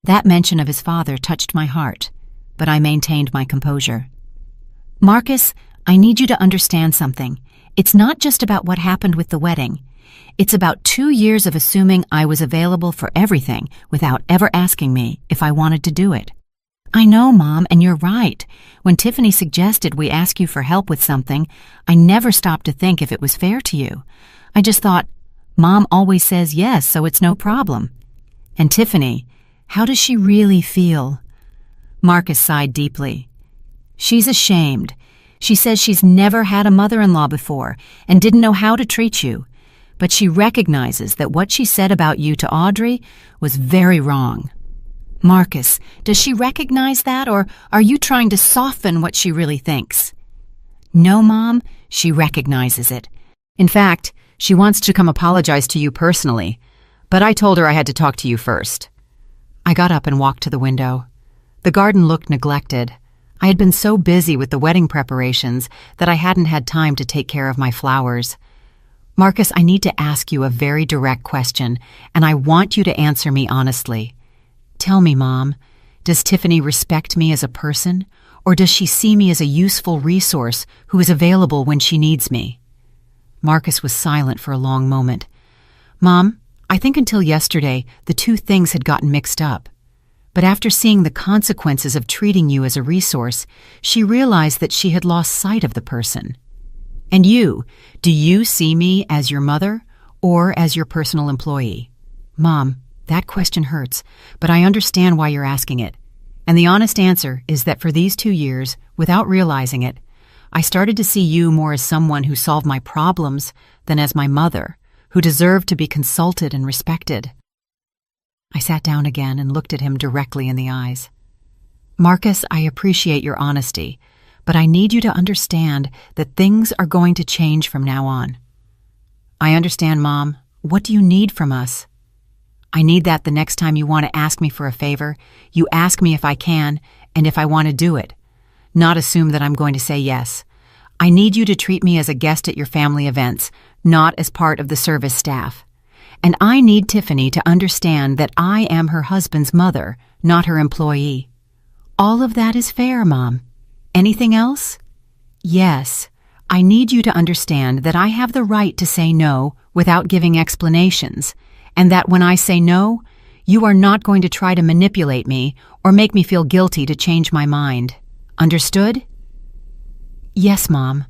That mention of his father touched my heart, but I maintained my composure. "Marcus, I need you to understand something. It's not just about what happened with the wedding. It's about 2 years of assuming I was available for everything without ever asking me if I wanted to do it. I know, Mom, and you're right. When Tiffany suggested we ask you for help with something, I never stopped to think if it was fair to you. I just thought, Mom always says yes, so it's no problem. And Tiffany, how does she really feel?" Marcus sighed deeply. "She's ashamed. She says she's never had a mother-in-law before and didn't know how to treat you. But she recognizes that what she said about you to Audrey was very wrong." "Marcus, does she recognize that, or are you trying to soften what she really thinks?" "No, Mom, she recognizes it. In fact, she wants to come apologize to you personally, but I told her I had to talk to you first." I got up and walked to the window. The garden looked neglected. I had been so busy with the wedding preparations that I hadn't had time to take care of my flowers. "Marcus, I need to ask you a very direct question, and I want you to answer me honestly. Tell me, Mom, Does Tiffany respect me as a person, or does she see me as a useful resource who is available when she needs me? Marcus was silent for a long moment. Mom, I think until yesterday, the two things had gotten mixed up. But after seeing the consequences of treating you as a resource, she realized that she had lost sight of the person. And you, do you see me as your mother or as your personal employee? Mom, that question hurts, but I understand why you're asking it. And the honest answer is that for these 2 years, without realizing it, I started to see you more as someone who solved my problems than as my mother, who deserved to be consulted and respected. I sat down again and looked at him directly in the eyes. Marcus, I appreciate your honesty, but I need you to understand that things are going to change from now on. I understand, Mom. What do you need from us? I need that the next time you want to ask me for a favor, you ask me if I can and if I want to do it. Not assume that I'm going to say yes. I need you to treat me as a guest at your family events, not as part of the service staff. And I need Tiffany to understand that I am her husband's mother, not her employee. All of that is fair, Mom. Anything else? Yes. I need you to understand that I have the right to say no without giving explanations, and that when I say no, you are not going to try to manipulate me or make me feel guilty to change my mind. Understood? Yes, Mom.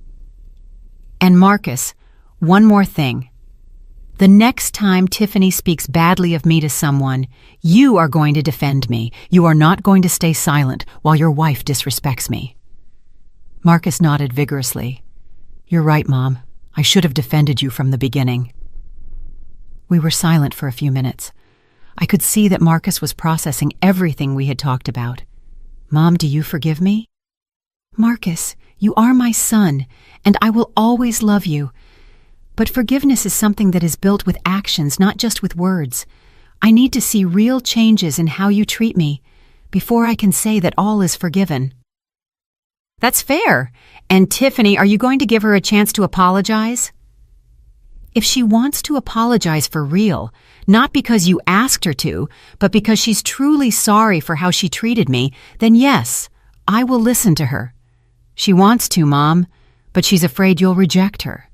And Marcus, one more thing. The next time Tiffany speaks badly of me to someone, you are going to defend me. You are not going to stay silent while your wife disrespects me. Marcus nodded vigorously. You're right, Mom. I should have defended you from the beginning. We were silent for a few minutes. I could see that Marcus was processing everything we had talked about. Mom, do you forgive me? Marcus, you are my son, and I will always love you. But forgiveness is something that is built with actions, not just with words. I need to see real changes in how you treat me before I can say that all is forgiven. That's fair. And Tiffany, are you going to give her a chance to apologize? If she wants to apologize for real, not because you asked her to, but because she's truly sorry for how she treated me, then yes, I will listen to her. She wants to, Mom, but she's afraid you'll reject her.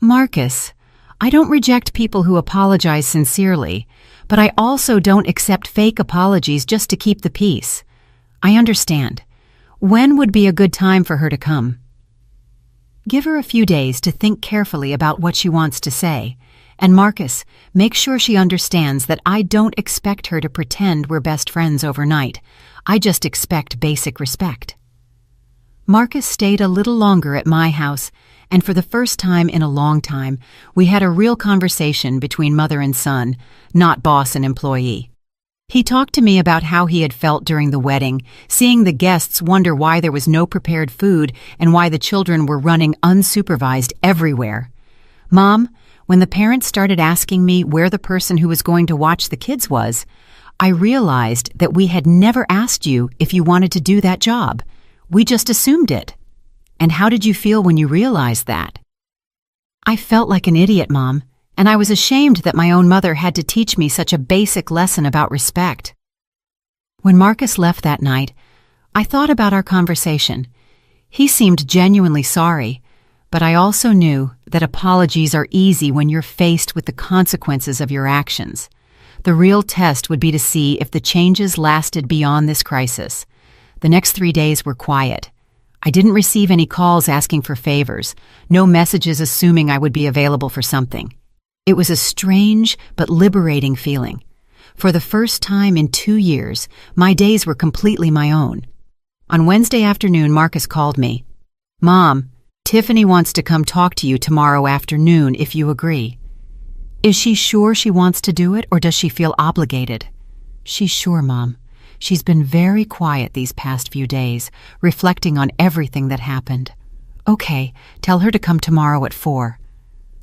Marcus, I don't reject people who apologize sincerely, but I also don't accept fake apologies just to keep the peace. I understand. When would be a good time for her to come? Give her a few days to think carefully about what she wants to say. And Marcus, make sure she understands that I don't expect her to pretend we're best friends overnight. I just expect basic respect. Marcus stayed a little longer at my house, and for the first time in a long time, we had a real conversation between mother and son, not boss and employee. He talked to me about how he had felt during the wedding, seeing the guests wonder why there was no prepared food and why the children were running unsupervised everywhere. Mom, when the parents started asking me where the person who was going to watch the kids was, I realized that we had never asked you if you wanted to do that job. We just assumed it. And how did you feel when you realized that? I felt like an idiot, Mom, and I was ashamed that my own mother had to teach me such a basic lesson about respect. When Marcus left that night, I thought about our conversation. He seemed genuinely sorry, but I also knew that apologies are easy when you're faced with the consequences of your actions. The real test would be to see if the changes lasted beyond this crisis. The next 3 days were quiet. I didn't receive any calls asking for favors, no messages assuming I would be available for something. It was a strange but liberating feeling. For the first time in 2 years, my days were completely my own. On Wednesday afternoon, Marcus called me. Mom, Tiffany wants to come talk to you tomorrow afternoon if you agree. Is she sure she wants to do it, or does she feel obligated? She's sure, Mom. She's been very quiet these past few days, reflecting on everything that happened. Okay, tell her to come tomorrow at 4.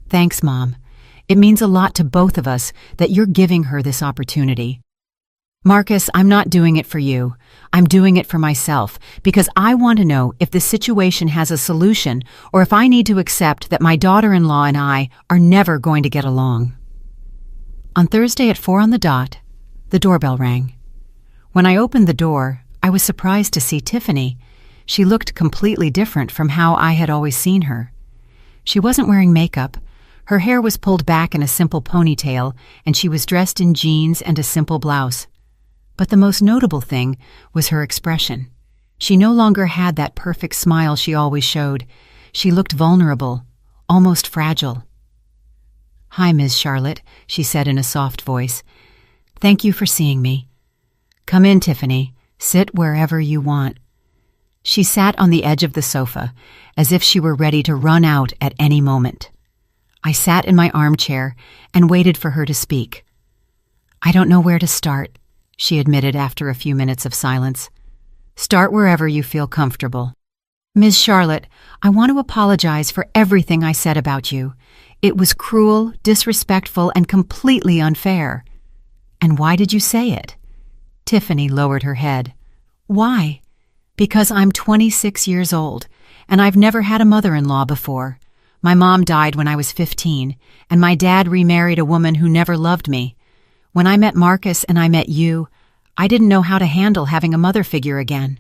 Thanks, Mom. It means a lot to both of us that you're giving her this opportunity. Marcus, I'm not doing it for you. I'm doing it for myself because I want to know if the situation has a solution or if I need to accept that my daughter-in-law and I are never going to get along. On Thursday at 4 on the dot, the doorbell rang. When I opened the door, I was surprised to see Tiffany. She looked completely different from how I had always seen her. She wasn't wearing makeup. Her hair was pulled back in a simple ponytail, and she was dressed in jeans and a simple blouse. But the most notable thing was her expression. She no longer had that perfect smile she always showed. She looked vulnerable, almost fragile. "Hi, Ms. Charlotte," she said in a soft voice. "Thank you for seeing me. Come in, Tiffany. Sit wherever you want." She sat on the edge of the sofa, as if she were ready to run out at any moment. I sat in my armchair and waited for her to speak. "I don't know where to start," she admitted after a few minutes of silence. "Start wherever you feel comfortable." "Ms. Charlotte, I want to apologize for everything I said about you. It was cruel, disrespectful, and completely unfair." "And why did you say it?" Tiffany lowered her head. "Why? Because I'm 26 years old, and I've never had a mother-in-law before. My mom died when I was 15, and my dad remarried a woman who never loved me. When I met Marcus and I met you, I didn't know how to handle having a mother figure again."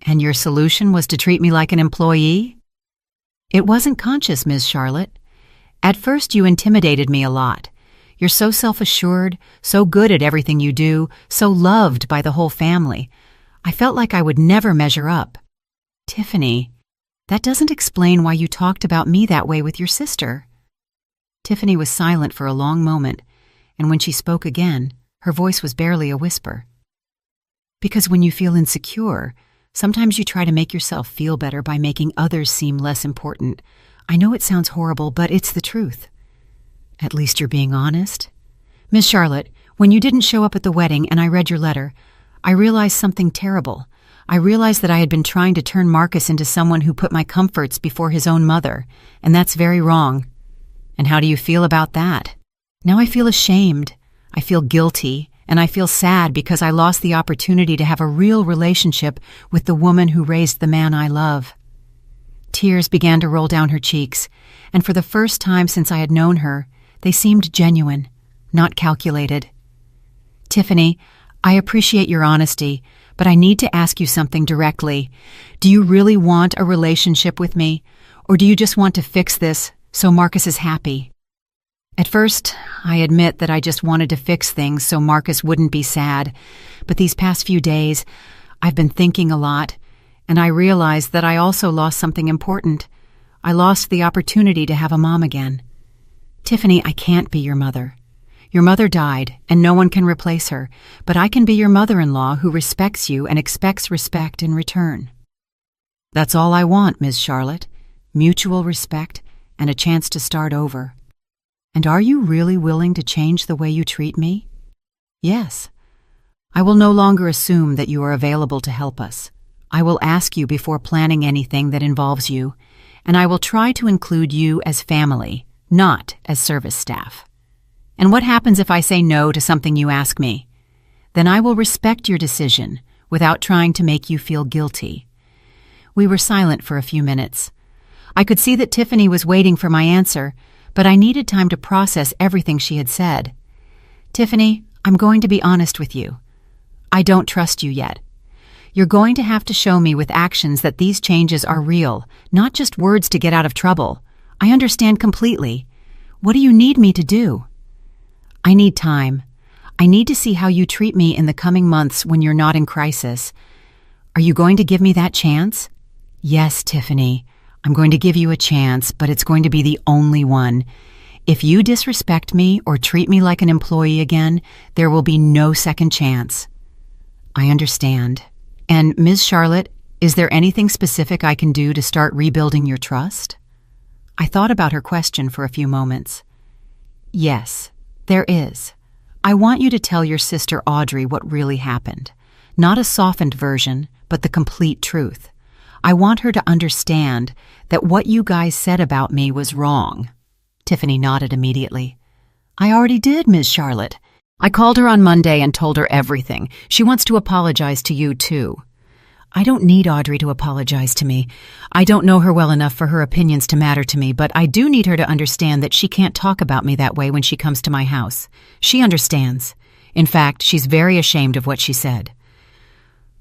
"And your solution was to treat me like an employee?" "It wasn't conscious, Ms. Charlotte. At first you intimidated me a lot. You're so self-assured, so good at everything you do, so loved by the whole family. I felt like I would never measure up." "Tiffany, that doesn't explain why you talked about me that way with your sister." Tiffany was silent for a long moment, and when she spoke again, her voice was barely a whisper. "Because when you feel insecure, sometimes you try to make yourself feel better by making others seem less important. I know it sounds horrible, but it's the truth." "At least you're being honest." "Miss Charlotte, when you didn't show up at the wedding and I read your letter, I realized something terrible. I realized that I had been trying to turn Marcus into someone who put my comforts before his own mother, and that's very wrong." "And how do you feel about that?" "Now I feel ashamed. I feel guilty, and I feel sad because I lost the opportunity to have a real relationship with the woman who raised the man I love." Tears began to roll down her cheeks, and for the first time since I had known her, they seemed genuine, not calculated. "Tiffany, I appreciate your honesty, but I need to ask you something directly. Do you really want a relationship with me, or do you just want to fix this so Marcus is happy?" At first, I admit that I just wanted to fix things so Marcus wouldn't be sad, but these past few days, I've been thinking a lot, and I realized that I also lost something important. I lost the opportunity to have a mom again. "Tiffany, I can't be your mother. Your mother died, and no one can replace her, but I can be your mother-in-law who respects you and expects respect in return." "That's all I want, Ms. Charlotte. Mutual respect and a chance to start over." "And are you really willing to change the way you treat me?" "Yes. I will no longer assume that you are available to help us. I will ask you before planning anything that involves you, and I will try to include you as family, not as service staff. And what happens if I say no to something you ask me? Then I will respect your decision without trying to make you feel guilty." We were silent for a few minutes. I could see that Tiffany was waiting for my answer, but I needed time to process everything she had said. "Tiffany, I'm going to be honest with you. I don't trust you yet. You're going to have to show me with actions that these changes are real, not just words to get out of trouble. I understand completely. What do you need me to do?" "I need time. I need to see how you treat me in the coming months when you're not in crisis. Are you going to give me that chance?" "Yes, Tiffany. I'm going to give you a chance, but it's going to be the only one. If you disrespect me or treat me like an employee again, there will be no second chance." "I understand. And, Ms. Charlotte, is there anything specific I can do to start rebuilding your trust?" I thought about her question for a few moments. "Yes, there is. I want you to tell your sister Audrey what really happened. Not a softened version, but the complete truth. I want her to understand that what you guys said about me was wrong." Tiffany nodded immediately. "I already did, Ms. Charlotte. I called her on Monday and told her everything. She wants to apologize to you, too." "I don't need Audrey to apologize to me. I don't know her well enough for her opinions to matter to me, but I do need her to understand that she can't talk about me that way when she comes to my house. She understands. In fact, she's very ashamed of what she said.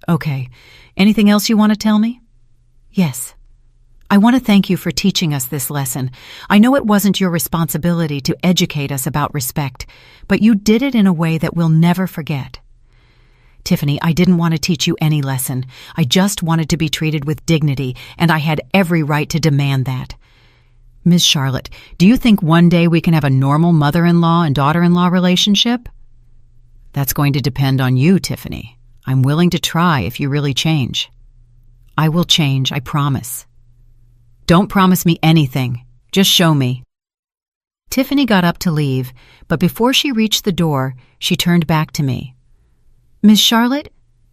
Okay, anything else you want to tell me? Yes. I want to thank you for teaching us this lesson. I know it wasn't your responsibility to educate us about respect, but you did it in a way that we'll never forget. Tiffany, I didn't want to teach you any lesson. I just wanted to be treated with dignity, and I had every right to demand that. Ms. Charlotte, do you think one day we can have a normal mother-in-law and daughter-in-law relationship? That's going to depend on you, Tiffany. I'm willing to try if you really change. I will change, I promise. Don't promise me anything. Just show me. Tiffany got up to leave, but before she reached the door, she turned back to me. Ms. Charlotte,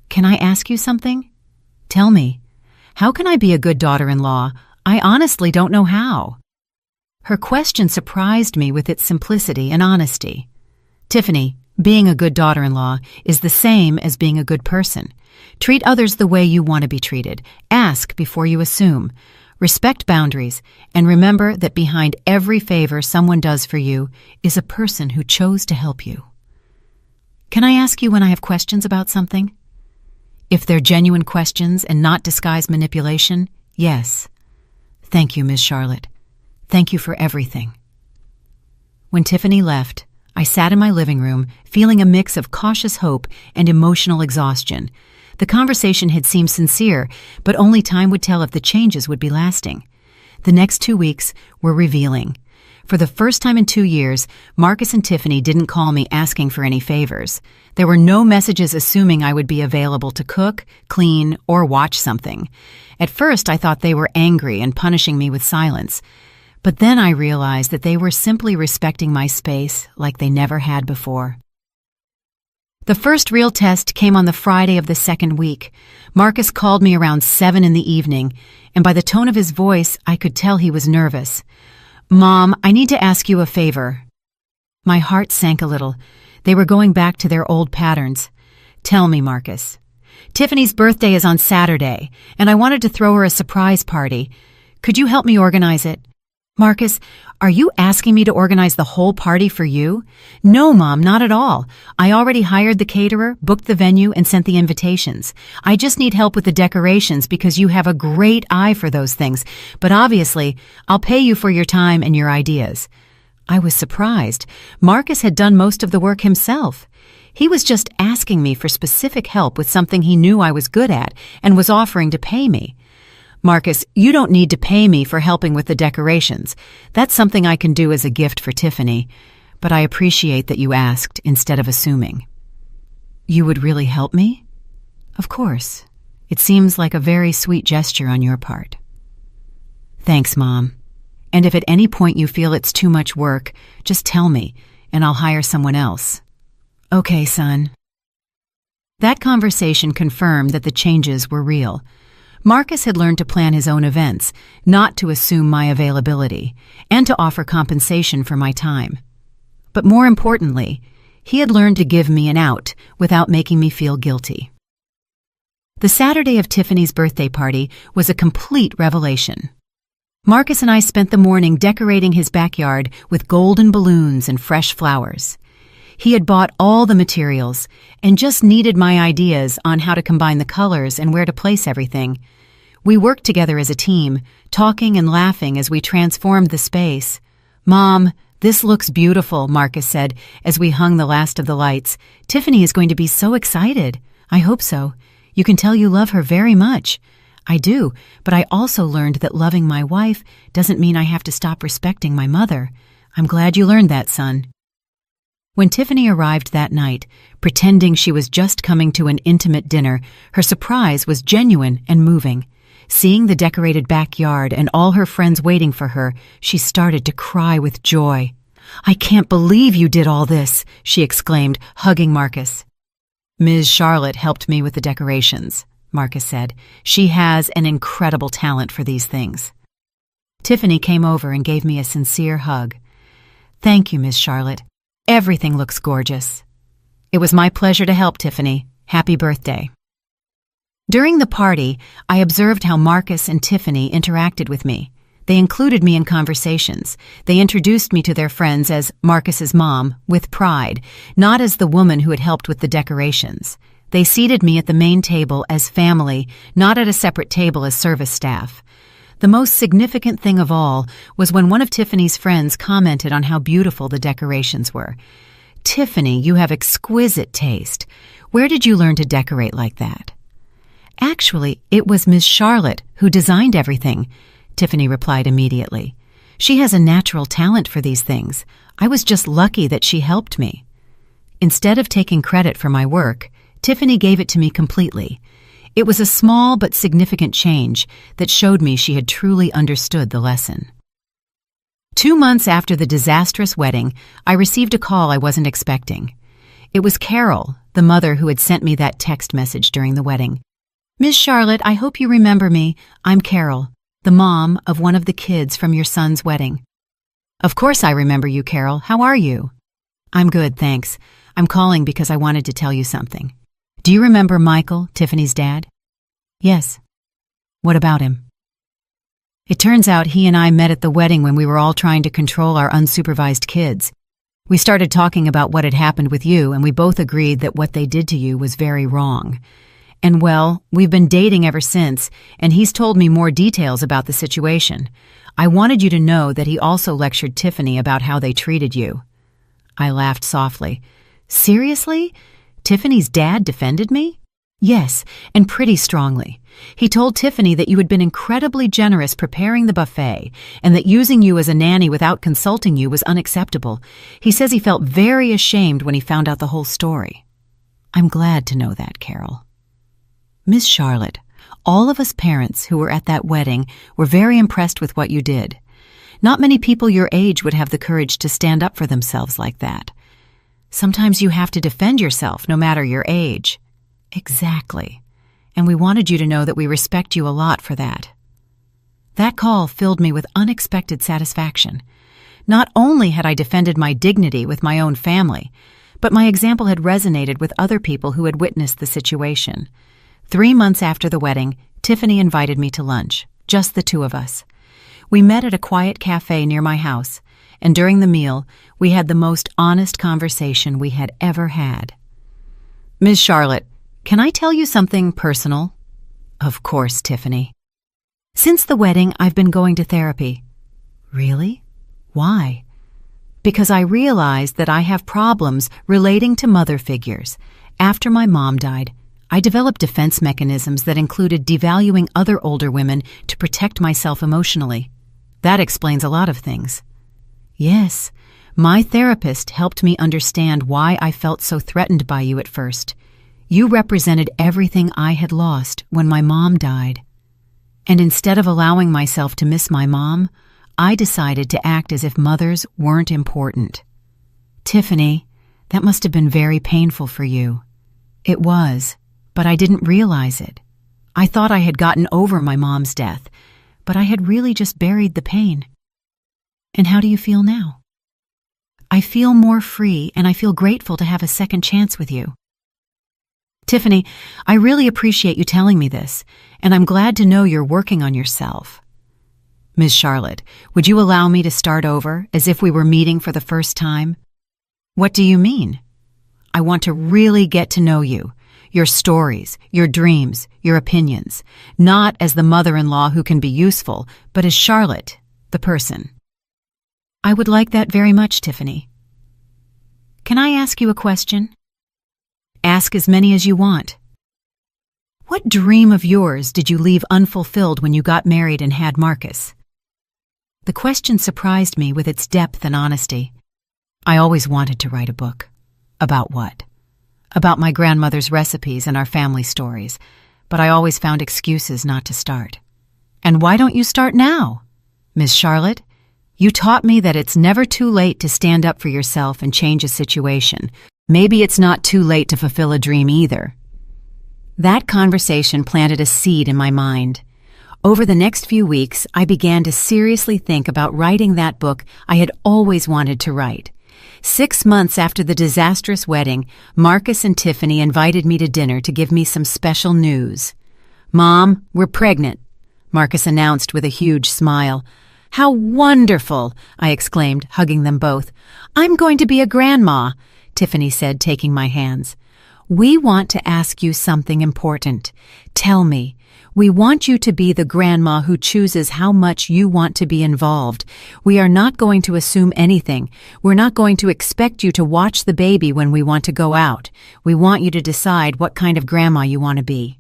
can I ask you something? Tell me, how can I be a good daughter-in-law? I honestly don't know how. Her question surprised me with its simplicity and honesty. Tiffany, being a good daughter-in-law is the same as being a good person. Treat others the way you want to be treated. Ask before you assume. Respect boundaries, and remember that behind every favor someone does for you is a person who chose to help you. Can I ask you when I have questions about something? If they're genuine questions and not disguised manipulation, yes. Thank you, Ms. Charlotte. Thank you for everything. When Tiffany left, I sat in my living room, feeling a mix of cautious hope and emotional exhaustion. The conversation had seemed sincere, but only time would tell if the changes would be lasting. The next 2 weeks were revealing. For the first time in 2 years, Marcus and Tiffany didn't call me asking for any favors. There were no messages assuming I would be available to cook, clean, or watch something. At first, I thought they were angry and punishing me with silence. But then I realized that they were simply respecting my space like they never had before. The first real test came on the Friday of the second week. Marcus called me around 7 in the evening, and by the tone of his voice, I could tell he was nervous. Mom, I need to ask you a favor. My heart sank a little. They were going back to their old patterns. Tell me, Marcus. Tiffany's birthday is on Saturday, and I wanted to throw her a surprise party. Could you help me organize it? Marcus, are you asking me to organize the whole party for you? No, Mom, not at all. I already hired the caterer, booked the venue, and sent the invitations. I just need help with the decorations because you have a great eye for those things. But obviously, I'll pay you for your time and your ideas. I was surprised. Marcus had done most of the work himself. He was just asking me for specific help with something he knew I was good at and was offering to pay me. Marcus, you don't need to pay me for helping with the decorations. That's something I can do as a gift for Tiffany, but I appreciate that you asked instead of assuming. You would really help me? Of course. It seems like a very sweet gesture on your part. Thanks, Mom. And if at any point you feel it's too much work, just tell me, and I'll hire someone else. Okay, son. That conversation confirmed that the changes were real. Marcus had learned to plan his own events, not to assume my availability, and to offer compensation for my time. But more importantly, he had learned to give me an out without making me feel guilty. The Saturday of Tiffany's birthday party was a complete revelation. Marcus and I spent the morning decorating his backyard with golden balloons and fresh flowers. He had bought all the materials and just needed my ideas on how to combine the colors and where to place everything. We worked together as a team, talking and laughing as we transformed the space. Mom, this looks beautiful, Marcus said as we hung the last of the lights. Tiffany is going to be so excited. I hope so. You can tell you love her very much. I do, but I also learned that loving my wife doesn't mean I have to stop respecting my mother. I'm glad you learned that, son. When Tiffany arrived that night, pretending she was just coming to an intimate dinner, her surprise was genuine and moving. Seeing the decorated backyard and all her friends waiting for her, she started to cry with joy. I can't believe you did all this, she exclaimed, hugging Marcus. Ms. Charlotte helped me with the decorations, Marcus said. She has an incredible talent for these things. Tiffany came over and gave me a sincere hug. Thank you, Ms. Charlotte. Everything looks gorgeous. It was my pleasure to help, Tiffany. Happy birthday. During the party, I observed how Marcus and Tiffany interacted with me. They included me in conversations. They introduced me to their friends as Marcus's mom, with pride, not as the woman who had helped with the decorations. They seated me at the main table as family, not at a separate table as service staff. The most significant thing of all was when one of Tiffany's friends commented on how beautiful the decorations were. "Tiffany, you have exquisite taste. Where did you learn to decorate like that?" "Actually, it was Miss Charlotte who designed everything," Tiffany replied immediately. "She has a natural talent for these things. I was just lucky that she helped me." Instead of taking credit for my work, Tiffany gave it to me completely. It was a small but significant change that showed me she had truly understood the lesson. 2 months after the disastrous wedding, I received a call I wasn't expecting. It was Carol, the mother who had sent me that text message during the wedding. "Miss Charlotte, I hope you remember me. I'm Carol, the mom of one of the kids from your son's wedding." "Of course I remember you, Carol. How are you?" "I'm good, thanks. I'm calling because I wanted to tell you something. Do you remember Michael, Tiffany's dad?" "Yes." "What about him?" "It turns out he and I met at the wedding when we were all trying to control our unsupervised kids. We started talking about what had happened with you, and we both agreed that what they did to you was very wrong. And well, we've been dating ever since, and he's told me more details about the situation. I wanted you to know that he also lectured Tiffany about how they treated you." I laughed softly. "Seriously? Tiffany's dad defended me?" "Yes, and pretty strongly. He told Tiffany that you had been incredibly generous preparing the buffet, and that using you as a nanny without consulting you was unacceptable. He says he felt very ashamed when he found out the whole story." "I'm glad to know that, Carol." "Miss Charlotte, all of us parents who were at that wedding were very impressed with what you did. Not many people your age would have the courage to stand up for themselves like that. Sometimes you have to defend yourself, no matter your age." "Exactly. And we wanted you to know that we respect you a lot for that." That call filled me with unexpected satisfaction. Not only had I defended my dignity with my own family, but my example had resonated with other people who had witnessed the situation. 3 months after the wedding, Tiffany invited me to lunch, just the two of us. We met at a quiet cafe near my house, and during the meal, we had the most honest conversation we had ever had. "Ms. Charlotte, can I tell you something personal?" "Of course, Tiffany." "Since the wedding, I've been going to therapy." "Really? Why?" "Because I realized that I have problems relating to mother figures. After my mom died, I developed defense mechanisms that included devaluing other older women to protect myself emotionally. That explains a lot of things." "Yes, my therapist helped me understand why I felt so threatened by you at first. You represented everything I had lost when my mom died. And instead of allowing myself to miss my mom, I decided to act as if mothers weren't important." "Tiffany, that must have been very painful for you." "It was, but I didn't realize it. I thought I had gotten over my mom's death, but I had really just buried the pain." "And how do you feel now?" "I feel more free, and I feel grateful to have a second chance with you." "Tiffany, I really appreciate you telling me this, and I'm glad to know you're working on yourself." "Ms. Charlotte, would you allow me to start over, as if we were meeting for the first time?" "What do you mean?" "I want to really get to know you, your stories, your dreams, your opinions, not as the mother-in-law who can be useful, but as Charlotte, the person." "I would like that very much, Tiffany." "Can I ask you a question?" "Ask as many as you want." "What dream of yours did you leave unfulfilled when you got married and had Marcus?" The question surprised me with its depth and honesty. I always wanted to write a book. About what? About my grandmother's recipes and our family stories, but I always found excuses not to start. "And why don't you start now?" "Miss Charlotte, you taught me that it's never too late to stand up for yourself and change a situation. Maybe it's not too late to fulfill a dream either." That conversation planted a seed in my mind. Over the next few weeks, I began to seriously think about writing that book I had always wanted to write. 6 months after the disastrous wedding, Marcus and Tiffany invited me to dinner to give me some special news. "Mom, we're pregnant," Marcus announced with a huge smile. How wonderful! I exclaimed, hugging them both. I'm going to be a grandma, Tiffany said, taking my hands. We want to ask you something important. Tell me. We want you to be the grandma who chooses how much you want to be involved. We are not going to assume anything. We're not going to expect you to watch the baby when we want to go out. We want you to decide what kind of grandma you want to be.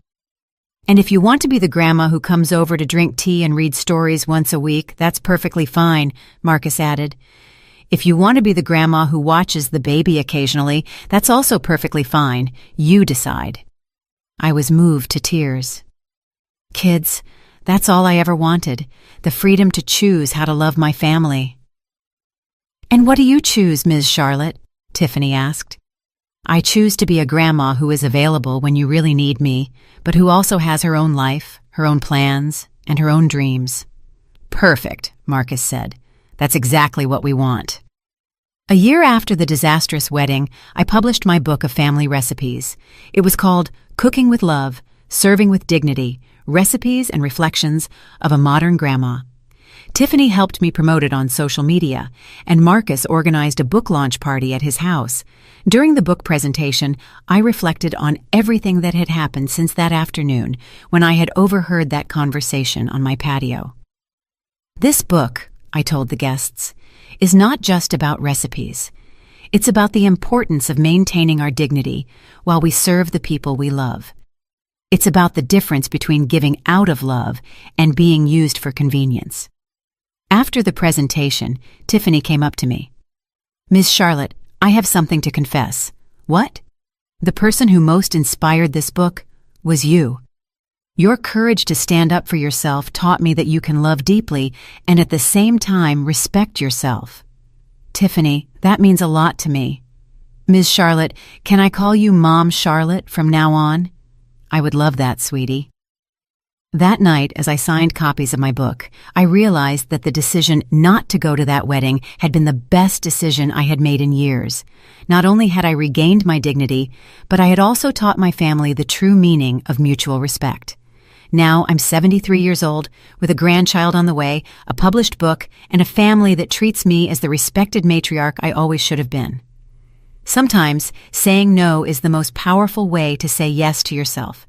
And if you want to be the grandma who comes over to drink tea and read stories once a week, that's perfectly fine, Marcus added. If you want to be the grandma who watches the baby occasionally, that's also perfectly fine. You decide. I was moved to tears. Kids, that's all I ever wanted, the freedom to choose how to love my family. And what do you choose, Ms. Charlotte? Tiffany asked. I choose to be a grandma who is available when you really need me, but who also has her own life, her own plans, and her own dreams. Perfect, Marcus said. That's exactly what we want. A year after the disastrous wedding, I published my book of family recipes. It was called Cooking with Love, Serving with Dignity, Recipes and Reflections of a Modern Grandma. Tiffany helped me promote it on social media, and Marcus organized a book launch party at his house. During the book presentation, I reflected on everything that had happened since that afternoon when I had overheard that conversation on my patio. This book, I told the guests, is not just about recipes. It's about the importance of maintaining our dignity while we serve the people we love. It's about the difference between giving out of love and being used for convenience. After the presentation, Tiffany came up to me. Ms. Charlotte, I have something to confess. What? The person who most inspired this book was you. Your courage to stand up for yourself taught me that you can love deeply and at the same time respect yourself. Tiffany, that means a lot to me. Ms. Charlotte, can I call you Mom Charlotte from now on? I would love that, sweetie. That night, as I signed copies of my book, I realized that the decision not to go to that wedding had been the best decision I had made in years. Not only had I regained my dignity, but I had also taught my family the true meaning of mutual respect. Now I'm 73 years old, with a grandchild on the way, a published book, and a family that treats me as the respected matriarch I always should have been. Sometimes, saying no is the most powerful way to say yes to yourself.